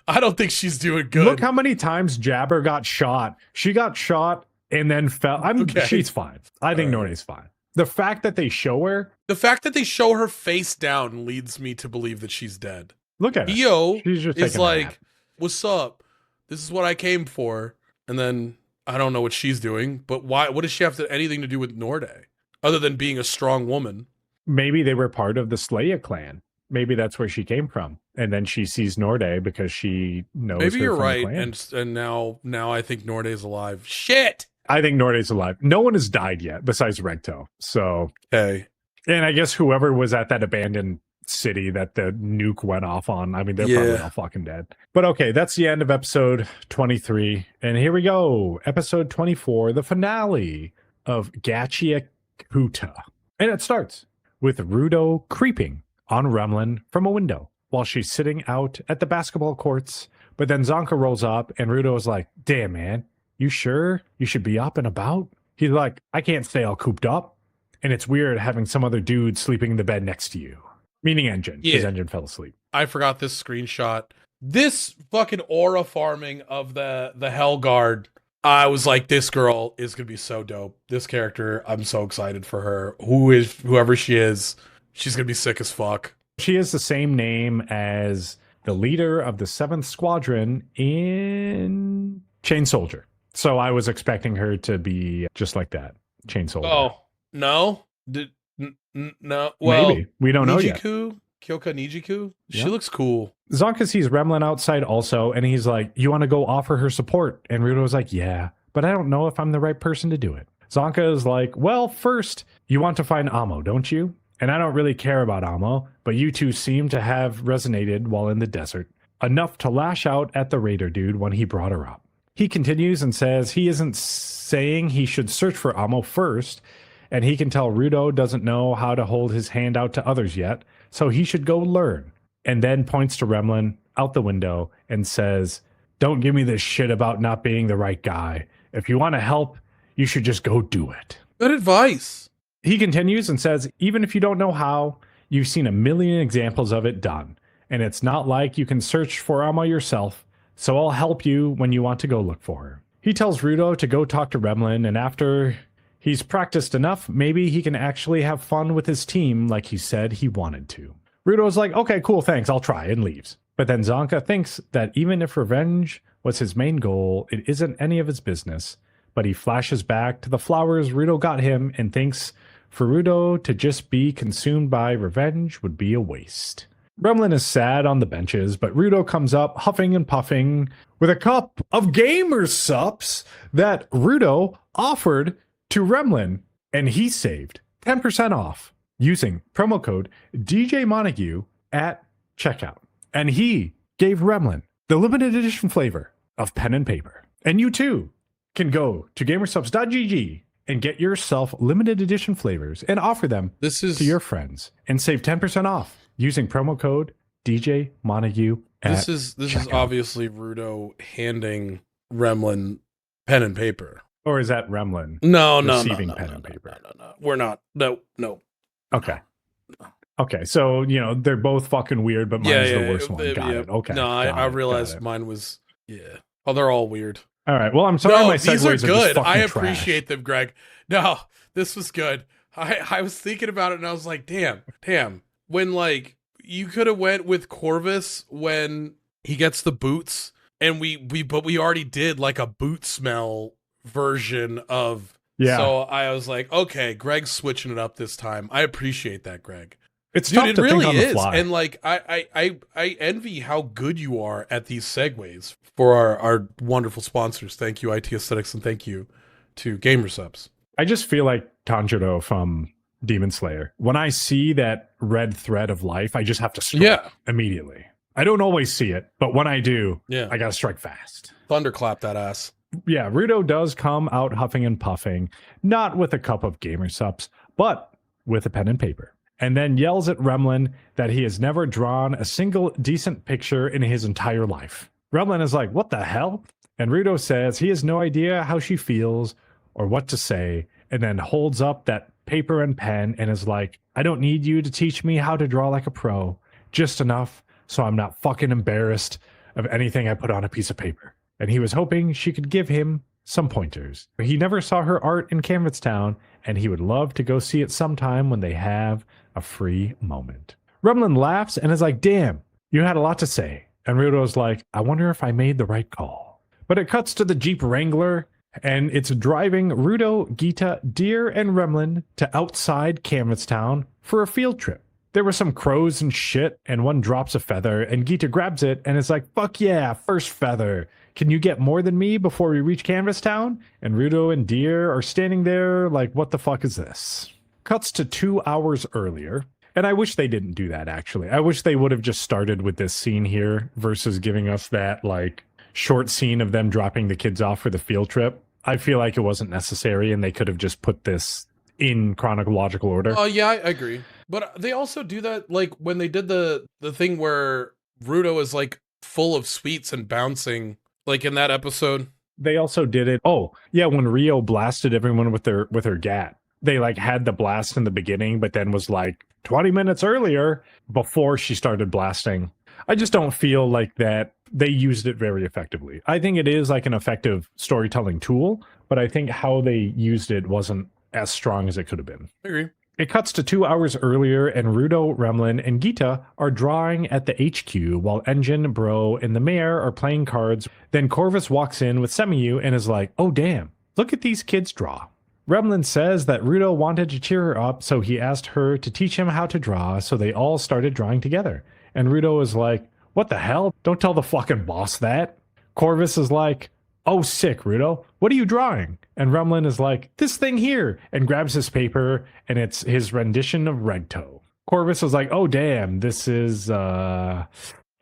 I don't think she's doing good. Look how many times Jabber got shot. She got shot and then fell. Okay. She's fine. I think Norde's fine. The fact that they show her, the fact that they show her face down leads me to believe that she's dead. look at her. Hio She's just is taking a like, nap. what's up? This is what I came for. And then I don't know what she's doing, but why? What does she have anything to do with Norde? Other than being a strong woman. Maybe they were part of the Slaya clan. Maybe that's where she came from. And then she sees Norde because she knows Maybe her you're from the right, clan. and now I think Norde's alive. Shit. I think Norde's alive. No one has died yet besides Recto. So, Okay. and I guess whoever was at that abandoned city that the nuke went off on, I mean, they're probably all fucking dead. But okay, that's the end of episode 23. And here we go. Episode 24, the finale of Gachiakuta. And it starts with Rudo creeping on Remlin from a window while she's sitting out at the basketball courts. But then Zonka rolls up and Rudo is like, "Damn, man, you sure you should be up and about?" He's like, "I can't stay all cooped up. And it's weird having some other dude sleeping in the bed next to you." Meaning Engine, because Yeah. Engine fell asleep. I forgot this screenshot. This fucking aura farming of the Hellguard. I was like, this girl is gonna be so dope. This character, I'm so excited for her. Whoever she is, she's gonna be sick as fuck. She has the same name as the leader of the 7th Squadron in Chain Soldier. So I was expecting her to be just like that. Chain Soldier. Oh no, no. Well, maybe. We don't know yet. Nijiku, Kyoka Nijiku. She Yeah. looks cool. Zonka sees Remlin outside also, and he's like, "You want to go offer her support?" And Rudo's like, "Yeah, but I don't know if I'm the right person to do it." Zonka is like, "Well, first, you want to find Amo, don't you? And I don't really care about Amo, but you two seem to have resonated while in the desert. Enough to lash out at the raider dude when he brought her up." He continues and says he isn't saying he should search for Amo first, and he can tell Rudo doesn't know how to hold his hand out to others yet, so he should go learn. And then points to Remlin out the window and says, "Don't give me this shit about not being the right guy. If you want to help, you should just go do it." Good advice. He continues and says, "Even if you don't know how, you've seen a million examples of it done. And it's not like you can search for Amo yourself, so I'll help you when you want to go look for her." He tells Rudo to go talk to Remlin, and after he's practiced enough, maybe he can actually have fun with his team like he said he wanted to. Rudo's like, "Okay, cool, thanks, I'll try," and leaves. But then Zonka thinks that even if revenge was his main goal, it isn't any of his business. But he flashes back to the flowers Rudo got him and thinks for Rudo to just be consumed by revenge would be a waste. Remlin is sad on the benches, but Rudo comes up huffing and puffing with a cup of gamer sups that Rudo offered to Remlin, and he saved 10% off using promo code DJ Montague at checkout. And he gave Remlin the limited edition flavor of pen and paper. And you too can go to gamersubs.gg and get yourself limited edition flavors and offer them to your friends and save 10% off using promo code DJ Montague at This is checkout. obviously Rudo handing Remlin pen and paper. Or is that Remlin? No, Receiving pen and paper. No. We're not. No. Okay. Okay, so, you know, they're both fucking weird, but mine's the worst one. Got it. Okay. No, I realized mine was, Oh, they're all weird. All right. Well, I'm sorry my segues these are just good. fucking I trash. appreciate them, Greg. No, this was good. I was thinking about it and I was like, damn. when like you could have went with Corvus when he gets the boots, and we already did like a boot smell version of. Yeah. So I was like, okay, Greg's switching it up this time. I appreciate that, Greg. It's Dude, tough it to really think on the is. fly. And like I envy how good you are at these segues for our wonderful sponsors. Thank you, IT Aesthetics, and thank you to Gamersubs. I just feel like Tanjiro from Demon Slayer. When I see that red thread of life, I just have to strike immediately. I don't always see it, but when I do, I gotta strike fast. Thunderclap that ass. Yeah, Rudo does come out huffing and puffing, not with a cup of gamer sups, but with a pen and paper, and then yells at Remlin that he has never drawn a single decent picture in his entire life. Remlin is like, what the hell? And Rudo says he has no idea how she feels or what to say, and then holds up that paper and pen and is like, I don't need you to teach me how to draw like a pro, just enough so I'm not fucking embarrassed of anything I put on a piece of paper. And he was hoping she could give him some pointers. He never saw her art in Canvas Town, and he would love to go see it sometime when they have a free moment. Remlin laughs and is like, damn, you had a lot to say. And Rudo's like, I wonder if I made the right call. But it cuts to the Jeep Wrangler, and it's driving Rudo, Gita, Deer, and Remlin to outside Canvas Town for a field trip. There were some crows and shit, and one drops a feather, and Gita grabs it and is like, fuck yeah, first feather. Can you get more than me before we reach Canvas Town? And Rudo and Deer are standing there like, what the fuck is this? Cuts to 2 hours earlier. And I wish they didn't do that, actually. I wish they would have just started with this scene here versus giving us that, like, short scene of them dropping the kids off for the field trip. I feel like it wasn't necessary, and they could have just put this in chronological order. Oh, yeah, I agree. But they also do that, like, when they did the thing where Rudo is, like, full of sweets and bouncing, like, in that episode. They also did it. Oh, yeah, when Rio blasted everyone with her gat. They, like, had the blast in the beginning, but then was, like, 20 minutes earlier before she started blasting. I just don't feel like that they used it very effectively. I think it is, like, an effective storytelling tool, but I think how they used it wasn't as strong as it could have been. I agree. It cuts to 2 hours earlier, and Rudo, Remlin, and Gita are drawing at the HQ while Engine, Bro, and the mayor are playing cards. Then Corvus walks in with Semiyu and is like, oh damn, look at these kids draw. Remlin says that Rudo wanted to cheer her up, so he asked her to teach him how to draw, so they all started drawing together. And Rudo is like, what the hell? Don't tell the fucking boss that. Corvus is like, oh, sick, Rudo. What are you drawing? And Remlin is like, this thing here, and grabs his paper, and it's his rendition of Regto. Corvus is like, oh, damn, this is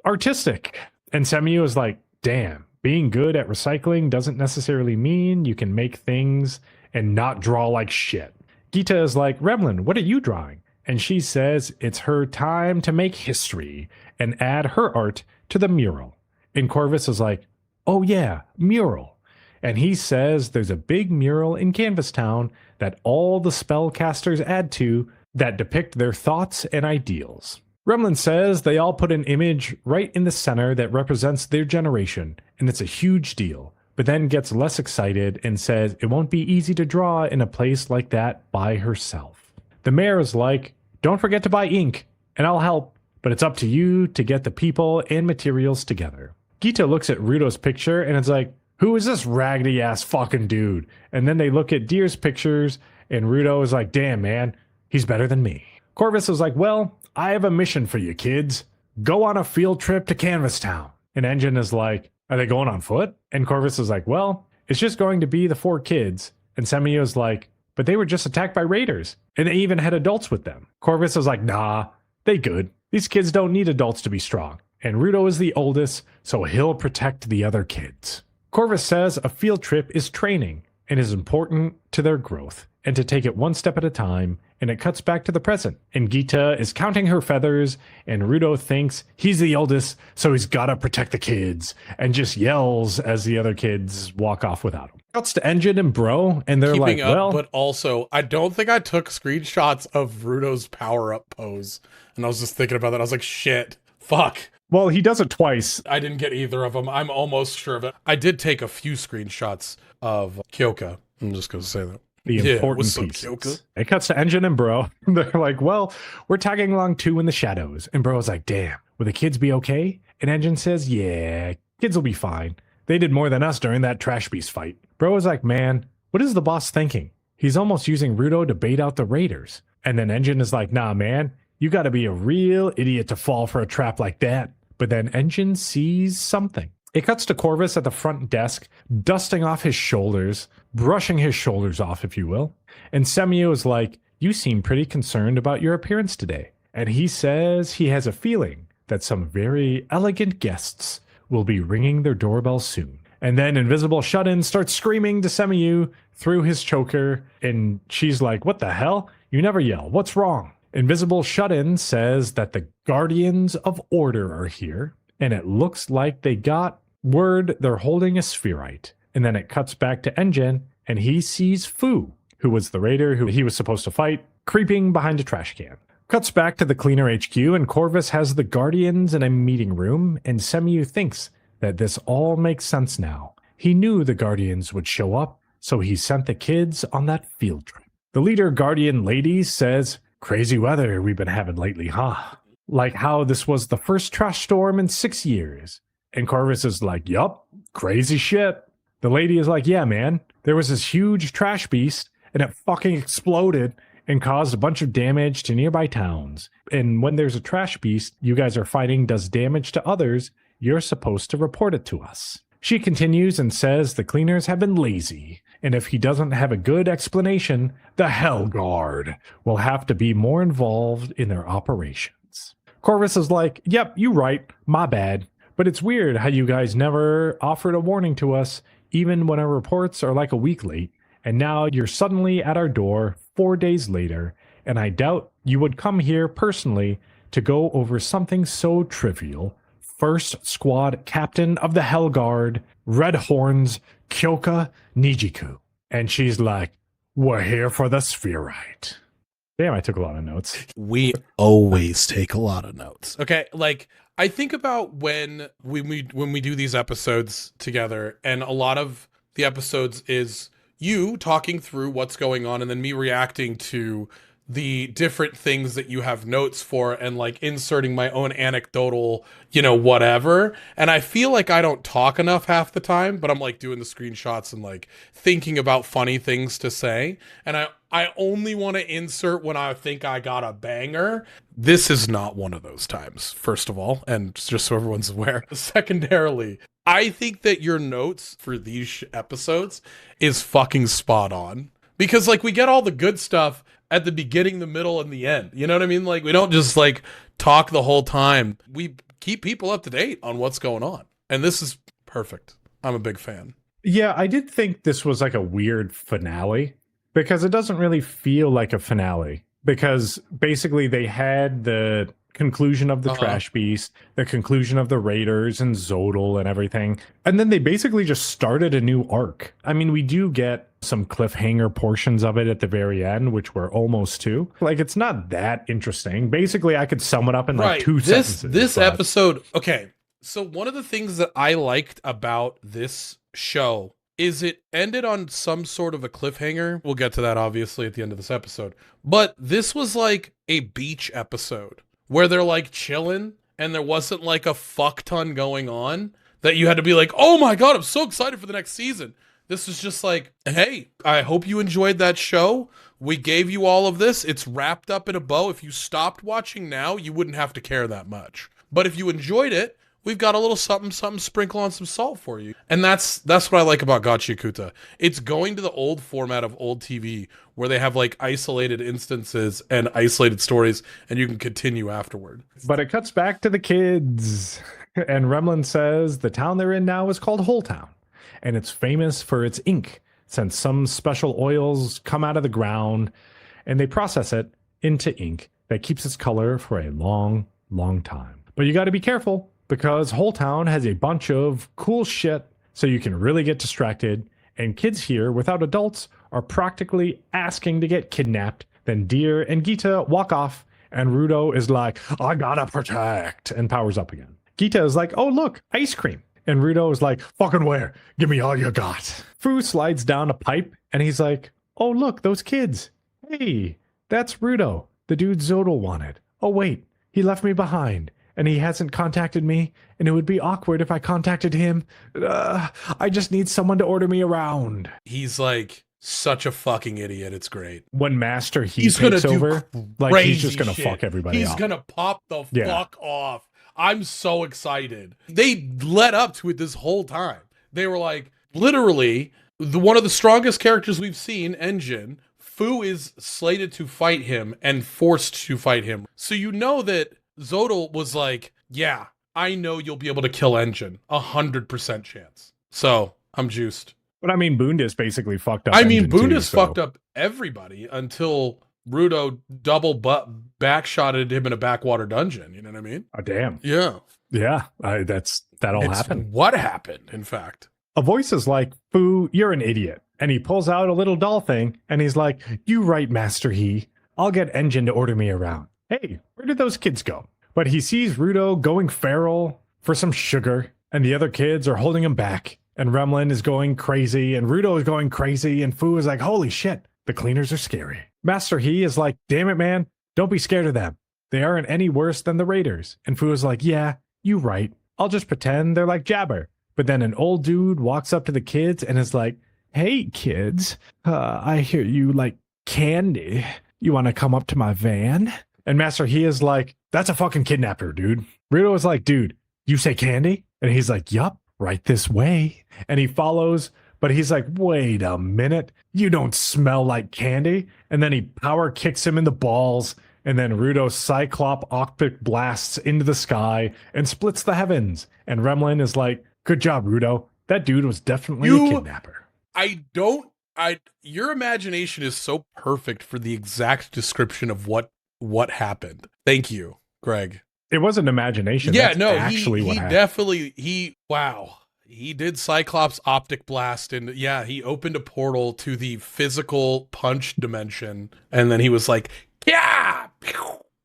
artistic. And Semiyu is like, damn, being good at recycling doesn't necessarily mean you can make things and not draw like shit. Gita is like, Remlin, what are you drawing? And she says it's her time to make history and add her art to the mural. And Corvus is like, oh yeah, mural. And he says there's a big mural in Canvas Town that all the spellcasters add to that depict their thoughts and ideals. Remlin says they all put an image right in the center that represents their generation, and it's a huge deal, but then gets less excited and says it won't be easy to draw in a place like that by herself. The mayor is like, don't forget to buy ink, and I'll help, but it's up to you to get the people and materials together. Gita looks at Rudo's picture and it's like, who is this raggedy ass fucking dude? And then they look at Deer's pictures and Rudo is like, damn man, he's better than me. Corvus is like, well, I have a mission for you kids. Go on a field trip to Canvas Town. And Engine is like, are they going on foot? And Corvus is like, well, it's just going to be the 4 kids. And Semiyu is like, but they were just attacked by raiders. And they even had adults with them. Corvus is like, nah, they good. These kids don't need adults to be strong. And Rudo is the oldest, so he'll protect the other kids. Corvus says a field trip is training and is important to their growth, and to take it one step at a time, and it cuts back to the present. And Gita is counting her feathers, and Rudo thinks he's the oldest, so he's gotta protect the kids, and just yells as the other kids walk off without him. Cuts to Engine and Bro, and they're Keeping like, up, well... but also, I don't think I took screenshots of Rudo's power-up pose, and I was just thinking about that. I was like, shit, fuck. Well, he does it twice. I didn't get either of them. I'm almost sure of it. I did take a few screenshots of Kyoka. I'm just going to say that. the Yeah, important what's up, pieces. Kyoka? It cuts to Engine and Bro. They're like, well, we're tagging along too in the shadows. And Bro's like, damn, will the kids be okay? And Engine says, yeah, kids will be fine. They did more than us during that trash beast fight. Bro is like, man, what is the boss thinking? He's almost using Rudo to bait out the raiders. And then Engine is like, nah, man, you got to be a real idiot to fall for a trap like that. But then Engine sees something. It cuts to Corvus at the front desk, dusting off his shoulders, brushing his shoulders off, if you will. And Semio is like, you seem pretty concerned about your appearance today. And he says he has a feeling that some very elegant guests will be ringing their doorbell soon. And then Invisible Shut-In starts screaming to Semio through his choker. And she's like, what the hell? You never yell. What's wrong? Invisible Shut-In says that the Guardians of Order are here. And it looks like they got word they're holding a spherite. And then it cuts back to Engine, and he sees Fu, who was the raider who he was supposed to fight, creeping behind a trash can. Cuts back to the Cleaner HQ, and Corvus has the Guardians in a meeting room, and Semio thinks that this all makes sense now. He knew the Guardians would show up, so he sent the kids on that field trip. The leader Guardian lady says, crazy weather we've been having lately, huh? Like how this was the first trash storm in 6 years. And Corvus is like, yup, crazy shit. The lady is like, yeah, man, there was this huge trash beast and it fucking exploded and caused a bunch of damage to nearby towns. And when there's a trash beast you guys are fighting does damage to others, you're supposed to report it to us. She continues and says the cleaners have been lazy. And if he doesn't have a good explanation, the Hell Guard will have to be more involved in their operations. Corvus is like, yep, you right, my bad. But it's weird how you guys never offered a warning to us, even when our reports are like a week late, and now you're suddenly at our door 4 days later, and I doubt you would come here personally to go over something so trivial. First Squad Captain of the Hell Guard, Red Horns, Kyoka Nijiku. And she's like, we're here for the spherite. Damn, I took a lot of notes. We always take a lot of notes. Okay, like I think about when we do these episodes together, and a lot of the episodes is you talking through what's going on and then me reacting to the different things that you have notes for and like inserting my own anecdotal, whatever. And I feel like I don't talk enough half the time, but I'm like doing the screenshots and like thinking about funny things to say. And I only want to insert when I think I got a banger. This is not one of those times, first of all, and just so everyone's aware. Secondarily, I think that your notes for these episodes is fucking spot on. Because like we get all the good stuff at the beginning, the middle, and the end. You know what I mean? Like we don't just like talk the whole time. We keep people up to date on what's going on. And this is perfect. I'm a big fan. Yeah, I did think this was like a weird finale because it doesn't really feel like a finale. Because basically they had the conclusion of the Trash Beast, the conclusion of the Raiders and Zodal and everything. And then they basically just started a new arc. I mean, we do get some cliffhanger portions of it at the very end, which we're almost to. Like, it's not that interesting. Basically, I could sum it up in like two sentences. This episode, okay. So one of the things that I liked about this show is it ended on some sort of a cliffhanger. We'll get to that obviously at the end of this episode. But this was like a beach episode where they're like chilling and there wasn't like a fuck ton going on that you had to be like, oh my God, I'm so excited for the next season. This is just like, hey, I hope you enjoyed that show. We gave you all of this. It's wrapped up in a bow. If you stopped watching now, you wouldn't have to care that much. But if you enjoyed it, we've got a little something sprinkle on some salt for you. And that's what I like about Gachiakuta. It's going to the old format of old TV where they have like isolated instances and isolated stories and you can continue afterward. But it cuts back to the kids. And Remlin says the town they're in now is called Whole Town. And it's famous for its ink, since some special oils come out of the ground and they process it into ink that keeps its color for a long, long time. But you got to be careful because Whole Town has a bunch of cool shit, so you can really get distracted. And kids here, without adults, are practically asking to get kidnapped. Then Deer and Gita walk off, and Rudo is like, I gotta protect, and powers up again. Gita is like, oh look, ice cream. And Rudo is like, fucking where? Give me all you got. Fu slides down a pipe and he's like, oh, look, those kids. Hey, that's Rudo, the dude Zodal wanted. Oh, wait, he left me behind, and he hasn't contacted me, and it would be awkward if I contacted him. I just need someone to order me around. He's like such a fucking idiot. It's great. When Master He's takes gonna over, like crazy he's just gonna shit. fuck everybody He's up. gonna pop the fuck off. I'm so excited. They led up to it this whole time. They were like, literally, one of the strongest characters we've seen, Engine. Fu is slated to fight him and forced to fight him. So you know that Zodal was like, yeah, I know you'll be able to kill Engine. 100% chance. So I'm juiced. But I mean, Bundes basically fucked up. I mean, Engine Bundes too, fucked up everybody until Rudo double backshotted him in a backwater dungeon. You know what I mean? Oh, damn. Yeah. Yeah, that all happened. What happened, in fact? A voice is like, Fu, you're an idiot. And he pulls out a little doll thing, and he's like, you right, Master He. I'll get Engine to order me around. Hey, where did those kids go? But he sees Rudo going feral for some sugar, and the other kids are holding him back. And Remlin is going crazy, and Rudo is going crazy, and Fu is like, holy shit, the cleaners are scary. Master He is like, damn it, man, don't be scared of them. They aren't any worse than the Raiders. And Fu is like, yeah, you right. I'll just pretend they're like Jabber. But then an old dude walks up to the kids and is like, hey, kids, I hear you like candy. You want to come up to my van? And Master He is like, that's a fucking kidnapper, dude. Rudo is like, dude, you say candy? And he's like, yup, right this way. And he follows, but he's like, wait a minute. You don't smell like candy. And then he power kicks him in the balls. And then Rudo Cyclop Octic blasts into the sky and splits the heavens. And Remlin is like, good job, Rudo. That dude was definitely a kidnapper. Your imagination is so perfect for the exact description of what happened. Thank you, Greg. It wasn't imagination. Yeah, That's no, actually what happened. He did Cyclops Optic Blast, and yeah, he opened a portal to the physical punch dimension, and then he was like, yeah!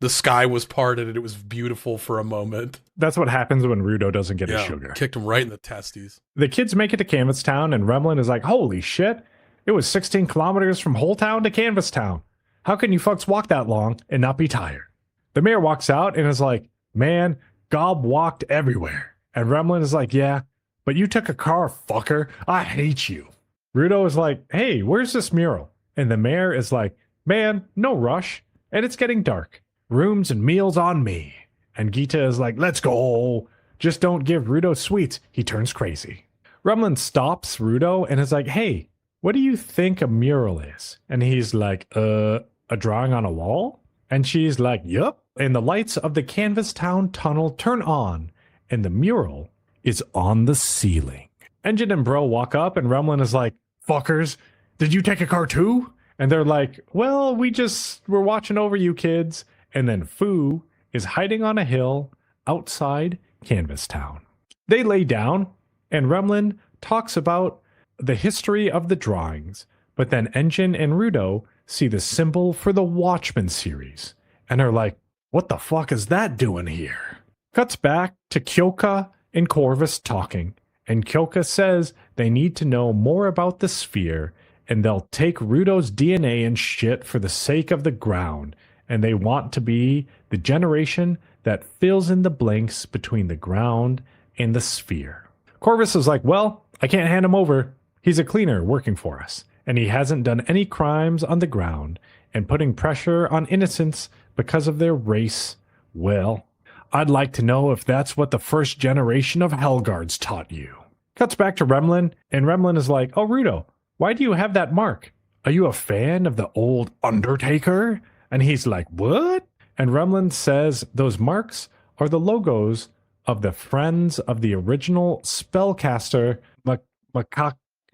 The sky was parted, and it was beautiful for a moment. That's what happens when Rudo doesn't get his sugar. Kicked him right in the testes. The kids make it to Canvas Town, and Remlin is like, holy shit, it was 16 kilometers from Whole Town to Canvas Town. How can you fucks walk that long and not be tired? The mayor walks out and is like, man, Gob walked everywhere. And Remlin is like, yeah, but you took a car, fucker. I hate you. Rudo is like, hey, where's this mural? And the mayor is like, man, no rush. And it's getting dark. Rooms and meals on me. And Gita is like, let's go. Just don't give Rudo sweets. He turns crazy. Remlin stops Rudo and is like, hey, what do you think a mural is? And he's like, a drawing on a wall? And she's like, yup. And the lights of the Canvas Town tunnel turn on. And the mural is on the ceiling. Engine and Bro walk up and Remlin is like, fuckers, did you take a car too? And they're like, well, we're watching over you kids. And then Fu is hiding on a hill outside Canvas Town. They lay down, and Remlin talks about the history of the drawings, but then Engine and Rudo see the symbol for the Watchmen series, and are like, what the fuck is that doing here? Cuts back to Kyoka and Corvus talking, and Kyoka says they need to know more about the sphere, and they'll take Rudo's DNA and shit for the sake of the ground, and they want to be the generation that fills in the blanks between the ground and the sphere. Corvus is like, well, I can't hand him over. He's a cleaner working for us, and he hasn't done any crimes on the ground, and putting pressure on innocents because of their race, well, I'd like to know if that's what the first generation of Hellguards taught you. Cuts back to Remlin, and Remlin is like, oh, Rudo, why do you have that mark? Are you a fan of the old Undertaker? And he's like, what? And Remlin says those marks are the logos of the friends of the original spellcaster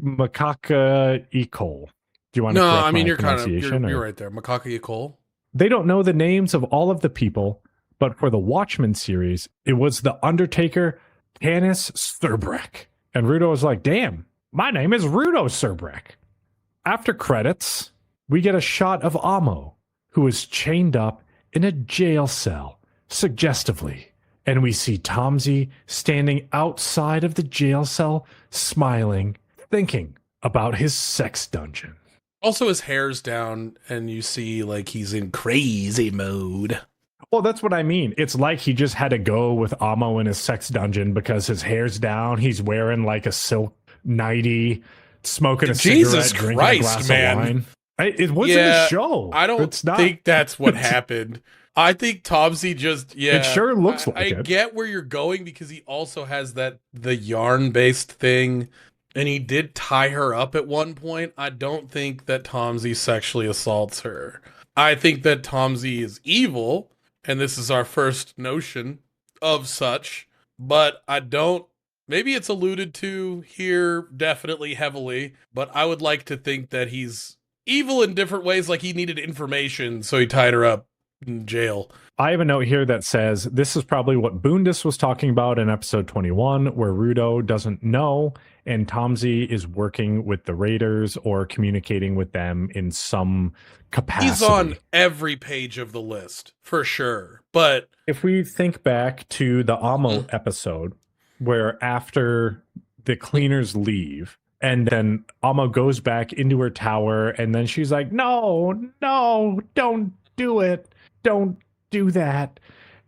Macaca Ecole. Do you want to correct my pronunciation? You're right there. Macaca Ecole. They don't know the names of all of the people, but for the Watchmen series, it was the Undertaker Canis Surbrek. And Rudo was like, damn, my name is Rudo Surbrek. After credits, we get a shot of Amo, who is chained up in a jail cell, suggestively. And we see Tomsy standing outside of the jail cell, smiling, thinking about his sex dungeon. Also, his hair's down, and you see like he's in crazy mode. Well, that's what I mean. It's like he just had to go with Amo in his sex dungeon because his hair's down. He's wearing like a silk nightie, smoking a Jesus cigarette, drinking a Christ, glass man. of wine. It was in the Yeah, show. I don't It's not. think that's what happened. I think Tomsy just, yeah. It sure looks like I it. get where you're going because he also has the yarn based thing, and he did tie her up at one point. I don't think that Tomsy sexually assaults her. I think that Tomsy is evil, and this is our first notion of such, but I don't. Maybe it's alluded to here definitely heavily, but I would like to think that he's evil in different ways, like he needed information, so he tied her up in jail. I have a note here that says this is probably what Boondis was talking about in episode 21, where Rudo doesn't know and Tomsy is working with the Raiders or communicating with them in some capacity. He's on every page of the list, for sure. But if we think back to the Amo episode, where after the cleaners leave, and then Amo goes back into her tower, and then she's like, no, don't do it. Don't do that.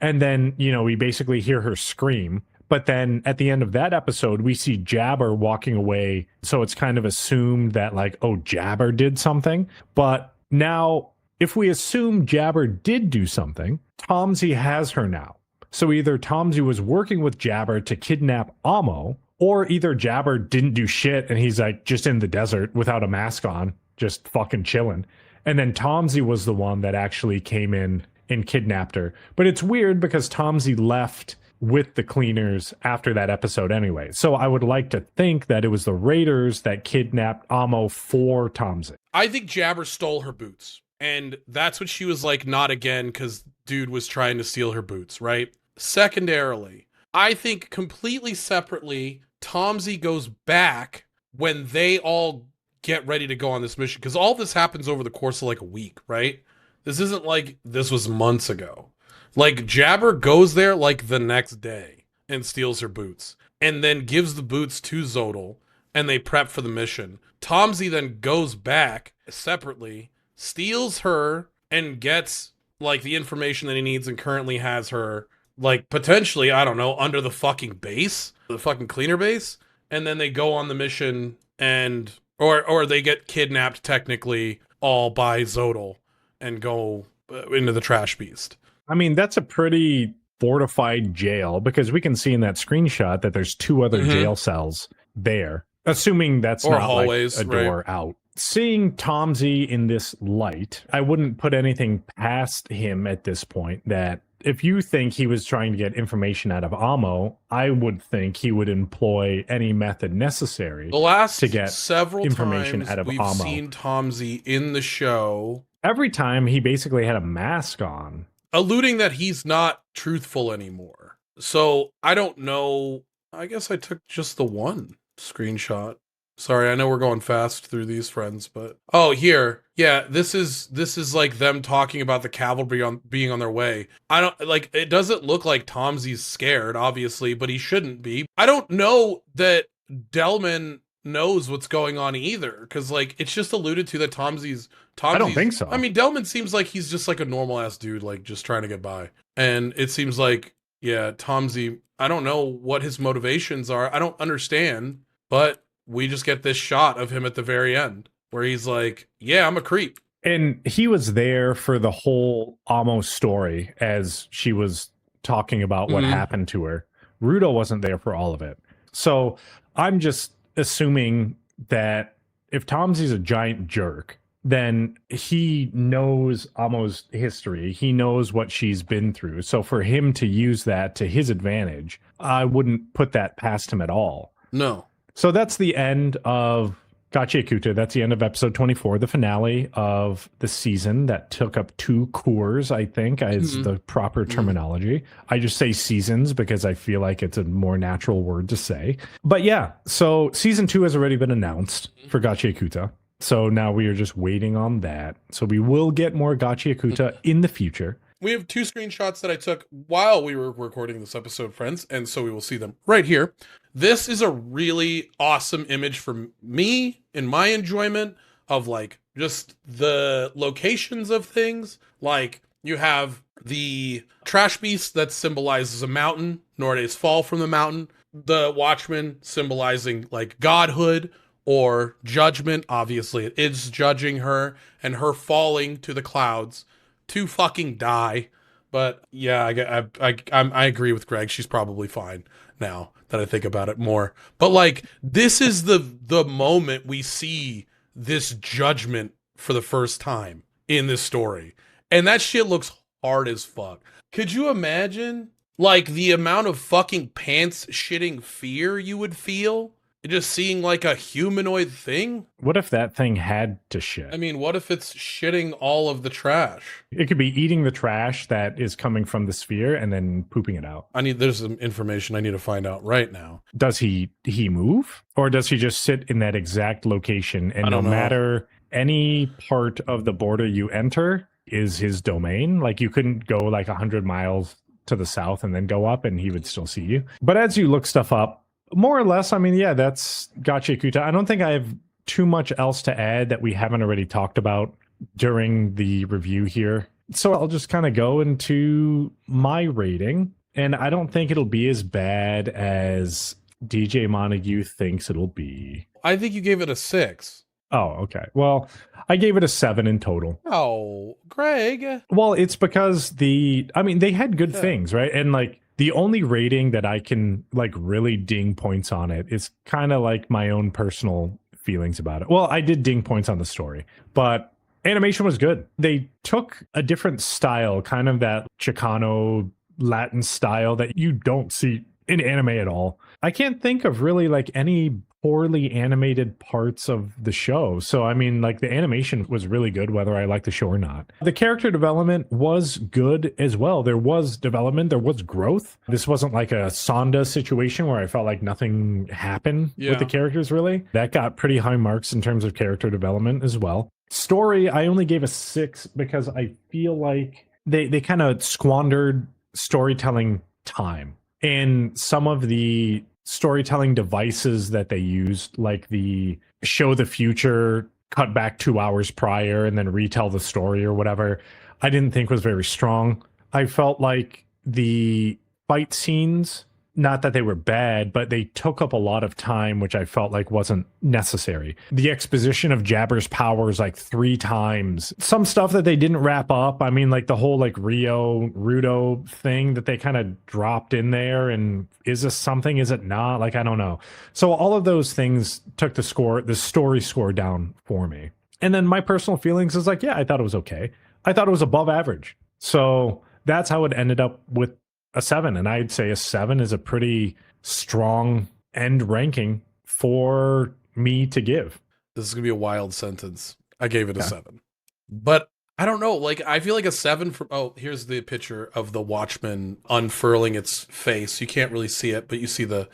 And then, we basically hear her scream. But then at the end of that episode, we see Jabber walking away. So it's kind of assumed that like, oh, Jabber did something. But now, if we assume Jabber did do something, Tomsy has her now. So either Tomsy was working with Jabber to kidnap Amo, or either Jabber didn't do shit and he's like just in the desert without a mask on, just fucking chilling. And then Tomsy was the one that actually came in and kidnapped her. But it's weird because Tomsy left with the cleaners after that episode anyway. So I would like to think that it was the Raiders that kidnapped Amo for Tomsy. I think Jabber stole her boots. And that's what she was like, not again, because dude was trying to steal her boots, right? Secondarily, I think completely separately, Tomsy goes back when they all get ready to go on this mission. Because all this happens over the course of like a week, right? This isn't like this was months ago. Like, Jabber goes there like the next day and steals her boots. And then gives the boots to Zodal. And they prep for the mission. Tomsy then goes back separately, steals her, and gets like the information that he needs and currently has her like potentially, I don't know, under the fucking base, the fucking cleaner base. And then they go on the mission and or they get kidnapped technically all by Zodal and go into the trash beast. I mean, that's a pretty fortified jail because we can see in that screenshot that there's two other jail cells there, assuming that's or not hallways, like a door out. Seeing Tomsy in this light, I wouldn't put anything past him at this point that if you think he was trying to get information out of Amo, I would think he would employ any method necessary to get several information times out of we've Amo. seen Tomsy in the show. Every time he basically had a mask on, alluding that he's not truthful anymore. So I don't know. I guess I took just the one screenshot. Sorry, I know we're going fast through these, friends, but oh, here. Yeah, this is like them talking about the cavalry being on their way. I don't like it doesn't look like Tomsy's scared, obviously, but he shouldn't be. I don't know that Delman knows what's going on either, because like it's just alluded to that Tomsy's I don't think so. I mean, Delman seems like he's just like a normal ass dude, like just trying to get by. And it seems like, yeah, Tomsy, I don't know what his motivations are. I don't understand, but we just get this shot of him at the very end where he's like, yeah, I'm a creep. And he was there for the whole Amo story as she was talking about what happened to her. Rudo wasn't there for all of it. So I'm just assuming that if Tomsy's a giant jerk, then he knows Amo's history. He knows what she's been through. So for him to use that to his advantage, I wouldn't put that past him at all. No. So that's the end of Gachiakuta. That's the end of episode 24, the finale of the season that took up 2 cours, I think, is the proper terminology. I just say seasons because I feel like it's a more natural word to say. But yeah, so season 2 has already been announced for Gachiakuta. So now we are just waiting on that. So we will get more Gachiakuta in the future. We have 2 screenshots that I took while we were recording this episode, friends, and so we will see them right here. This is a really awesome image for me in my enjoyment of like just the locations of things. Like you have the trash beast that symbolizes a mountain, Norde's fall from the mountain. The Watchman symbolizing like godhood or judgment. Obviously, it is judging her and her falling to the clouds to fucking die. But yeah, I agree with Greg. She's probably fine now that I think about it more. But like, this is the moment we see this judgment for the first time in this story, and that shit looks hard as fuck. Could you imagine like the amount of fucking pants shitting fear you would feel just seeing like a humanoid thing? What if that thing had to shit? I mean, what if it's shitting all of the trash? It could be eating the trash that is coming from the sphere and then pooping it out. There's some information I need to find out right now. Does he move, or does he just sit in that exact location, and I no don't know. matter any part of the border you enter is his domain? Like, you couldn't go like 100 miles to the south and then go up and he would still see you. But as you look stuff up, more or less, I mean, yeah, that's Gachiakuta. I don't think I have too much else to add that we haven't already talked about during the review here. So I'll just kind of go into my rating, and I don't think it'll be as bad as DJ Montague thinks it'll be. I think you gave it a 6. Oh, okay. Well, I gave it a 7 in total. Oh, Greg. Well, it's because they had good things, right? And like, the only rating that I can like really ding points on it is kind of like my own personal feelings about it. Well, I did ding points on the story, but animation was good. They took a different style, kind of that Chicano Latin style that you don't see in anime at all. I can't think of really like any poorly animated parts of the show. So, I mean, like, the animation was really good, whether I like the show or not. The character development was good as well. There was development, there was growth. This wasn't like a Sonda situation where I felt like nothing happened with the characters, really. That got pretty high marks in terms of character development as well. Story, I only gave a 6 because I feel like they kind of squandered storytelling time. And some of the storytelling devices that they used, like the show the future, cut back 2 hours prior, and then retell the story or whatever, I didn't think was very strong. I felt like the fight scenes, not that they were bad, but they took up a lot of time, which I felt like wasn't necessary. The exposition of Jabber's powers like 3 times. Some stuff that they didn't wrap up. I mean, like the whole like Rudo thing that they kind of dropped in there. And is this something? Is it not? Like, I don't know. So all of those things took the story score down for me. And then my personal feelings is like, yeah, I thought it was okay. I thought it was above average. So that's how it ended up with a 7, and I'd say a 7 is a pretty strong end ranking for me to give. This is gonna be a wild sentence. I gave it a 7, but I don't know. Like, I feel like a 7 from. Oh, here's the picture of the Watchman unfurling its face. You can't really see it, but you see the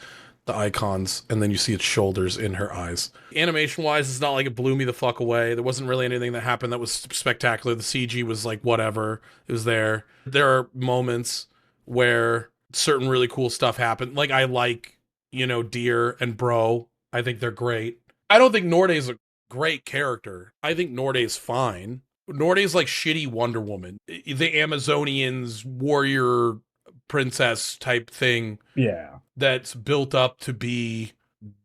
icons, and then you see its shoulders in her eyes. Animation wise, it's not like it blew me the fuck away. There wasn't really anything that happened that was spectacular. The CG was like whatever. It was there. There are moments where certain really cool stuff happened. Like, I like, Deer and Bro. I think they're great. I don't think Norde's a great character. I think Norde's fine. Norde's like shitty Wonder Woman. The Amazonians warrior princess type thing. Yeah. That's built up to be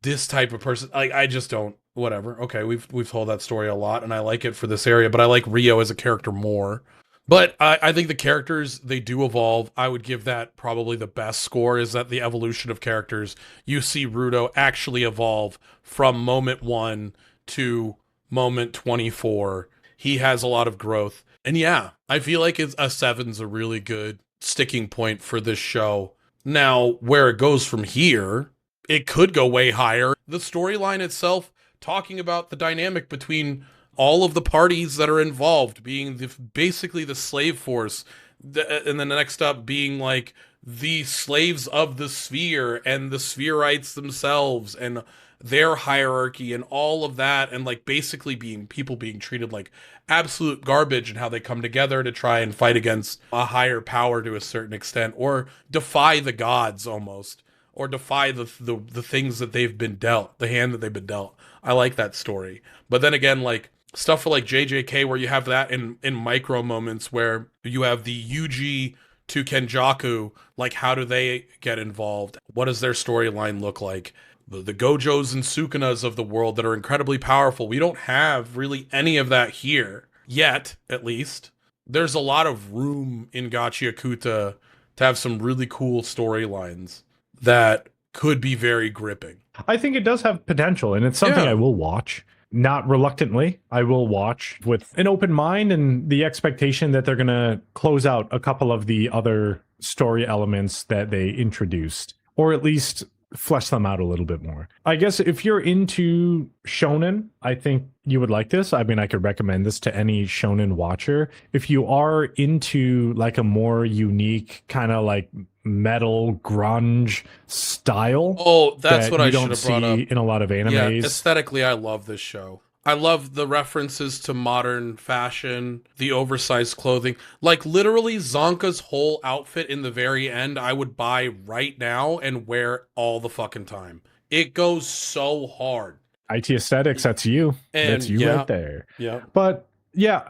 this type of person. Like, I just don't. Whatever. Okay, we've told that story a lot, and I like it for this area, but I like Rio as a character more. But I think the characters, they do evolve. I would give that probably the best score, is that the evolution of characters. You see Rudo actually evolve from moment 1 to moment 24. He has a lot of growth. And yeah, I feel like a 7's a really good sticking point for this show. Now, where it goes from here, it could go way higher. The storyline itself, talking about the dynamic between all of the parties that are involved, being basically the slave force, and then the next up being like the slaves of the sphere and the spherites themselves and their hierarchy and all of that, and like basically people being treated like absolute garbage, and how they come together to try and fight against a higher power to a certain extent, or defy the gods almost, or defy the things that they've been dealt, the hand that they've been dealt. I like that story. But then again, like, stuff for like JJK where you have that in micro moments where you have the Yuji to Kenjaku, like how do they get involved? What does their storyline look like? The Gojos and Sukunas of the world that are incredibly powerful. We don't have really any of that here yet, at least. There's a lot of room in Gachiakuta to have some really cool storylines that could be very gripping. I think it does have potential, and it's something Yeah. I will watch. Not reluctantly, I will watch with an open mind and the expectation that they're going to close out a couple of the other story elements that they introduced, or at least flesh them out a little bit more. I guess if you're into shonen, I think you would like this. I mean, I could recommend this to any shonen watcher. If you are into like a more unique kind of like metal grunge style, Oh, that's that what you I don't should have brought up. see in a lot of Yeah, animes. aesthetically, I love this show. I love the references to modern fashion, the oversized clothing. Like, literally, Zonka's whole outfit in the very end, I would buy right now and wear all the fucking time. It goes so hard. IT aesthetics, that's you. And That's you yeah, right there. yeah. But yeah,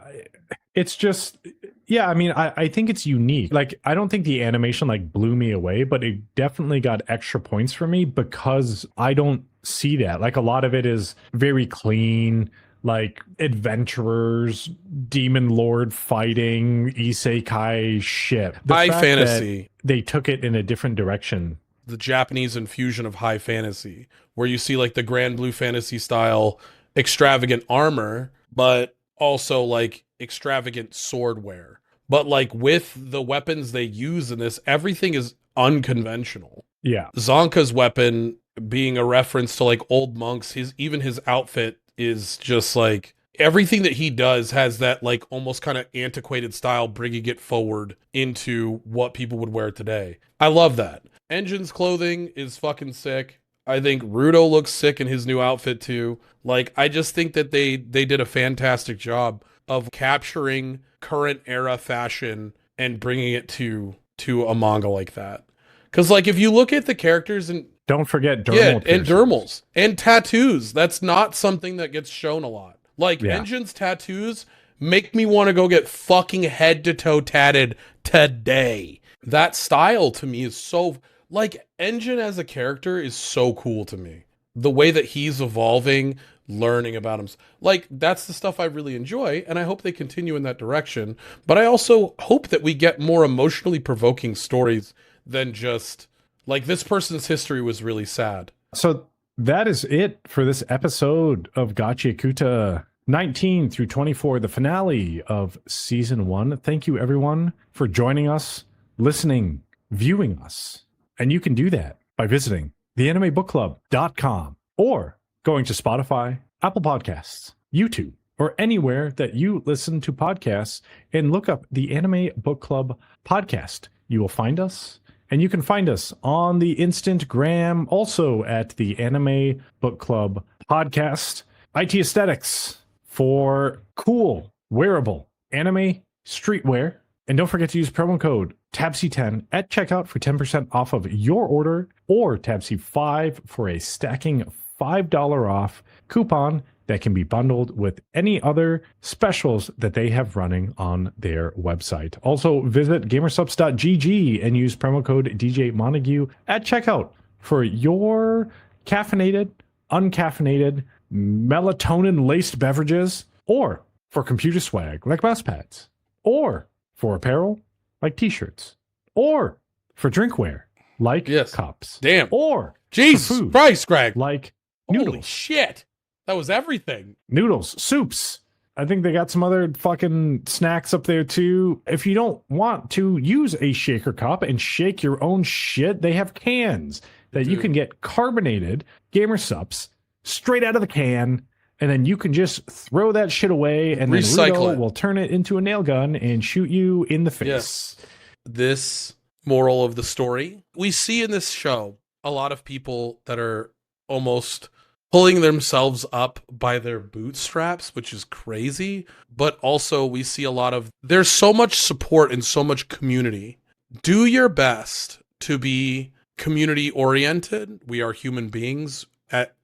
it's just, yeah, I mean, I think it's unique. Like, I don't think the animation like blew me away, but it definitely got extra points for me because I don't see that. Like, a lot of it is very clean, like adventurers, demon lord fighting, isekai shit. The High fact fantasy. that they took it in a different direction. The Japanese infusion of high fantasy, where you see like the Grand Blue Fantasy style extravagant armor, but also like extravagant swordware. But like with the weapons they use in this, everything is unconventional. Yeah. Zonka's weapon being a reference to like old monks, his outfit is just like everything that he does has that like almost kind of antiquated style, bringing it forward into what people would wear today. I love that. Engine's clothing is fucking sick. I think Rudo looks sick in his new outfit too. Like, I just think that they did a fantastic job of capturing current era fashion and bringing it to a manga like that. Because like if you look at the characters and Don't forget dermal and piercings. dermals and tattoos, that's not something that gets shown a lot. Like Yeah. Engine's tattoos make me want to go get fucking head to toe tatted today. That style to me is so like Engine as a character is so cool to me. The way that he's evolving, learning about him, like that's the stuff I really enjoy, and I hope they continue in that direction. But I also hope that we get more emotionally provoking stories than just like this person's history was really sad. So that is it for this episode of Gachiakuta 19 through 24, the finale of season 1. Thank you, everyone, for joining us, listening, viewing us. And you can do that by visiting theanimebookclub.com or going to Spotify, Apple Podcasts, YouTube, or anywhere that you listen to podcasts and look up the Anime Book Club podcast. You will find us. And you can find us on the Instagram, also at the Anime Book Club podcast. IT Aesthetics for cool, wearable anime streetwear. And don't forget to use promo code TABSY10 at checkout for 10% off of your order, or TABSY5 for a stacking $5 off coupon that can be bundled with any other specials that they have running on their website. Also, visit gamersubs.gg and use promo code DJ Montague at checkout for your caffeinated, uncaffeinated, melatonin-laced beverages, or for computer swag like mouse pads, or for apparel like t-shirts, or for drinkware like Yes. cups, Damn. or for Jesus food Christ, Greg. like Holy noodles. shit. That was everything. Noodles, soups. I think they got some other fucking snacks up there too. If you don't want to use a shaker cup and shake your own shit, they have cans that you Dude. can get carbonated gamer sups straight out of the can, and then you can just throw that shit away, and then Recycle Rudo it. will turn it into a nail gun and shoot you in the face. Yes. This moral of the story, we see in this show a lot of people that are almost pulling themselves up by their bootstraps, which is crazy. But also we see a lot of, there's so much support and so much community. Do your best to be community oriented. We are human beings.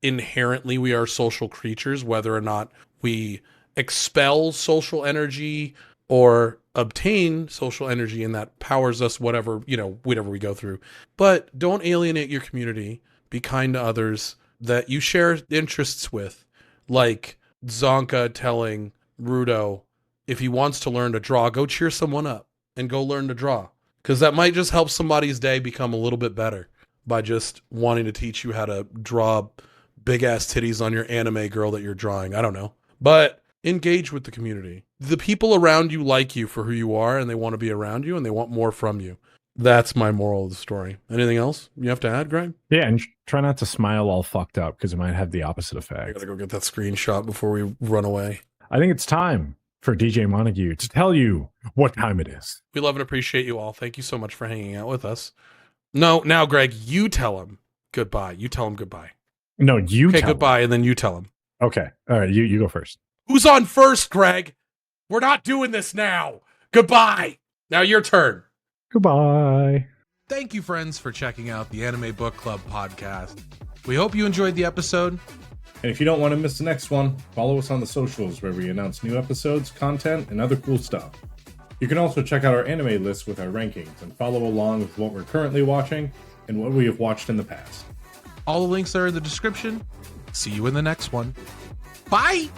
Inherently, we are social creatures, whether or not we expel social energy or obtain social energy, and that powers us whatever we go through. But don't alienate your community. Be kind to others that you share interests with, like Zonka telling Rudo, if he wants to learn to draw, go cheer someone up and go learn to draw, because that might just help somebody's day become a little bit better by just wanting to teach you how to draw big ass titties on your anime girl that you're drawing. I don't know, but engage with the community. The people around you like you for who you are, and they want to be around you, and they want more from you. That's my moral of the story. Anything else you have to add, Greg? Yeah, and try not to smile all fucked up, because it might have the opposite I effect. gotta go get that screenshot before we run away. I think it's time for DJ Montague to tell you what time it is. We love and appreciate you all. Thank you so much for hanging out with us. No, now, Greg, you tell him goodbye. You tell him goodbye. No, you Okay, tell goodbye, him. and then you tell him. Okay. All right, you go first. Who's on first, Greg? We're not doing this now. Goodbye. Now your turn. Goodbye. Thank you, friends, for checking out the Anime Book Club podcast. We hope you enjoyed the episode. And if you don't want to miss the next one, follow us on the socials where we announce new episodes, content, and other cool stuff. You can also check out our anime list with our rankings and follow along with what we're currently watching and what we have watched in the past. All the links are in the description. See you in the next one. Bye!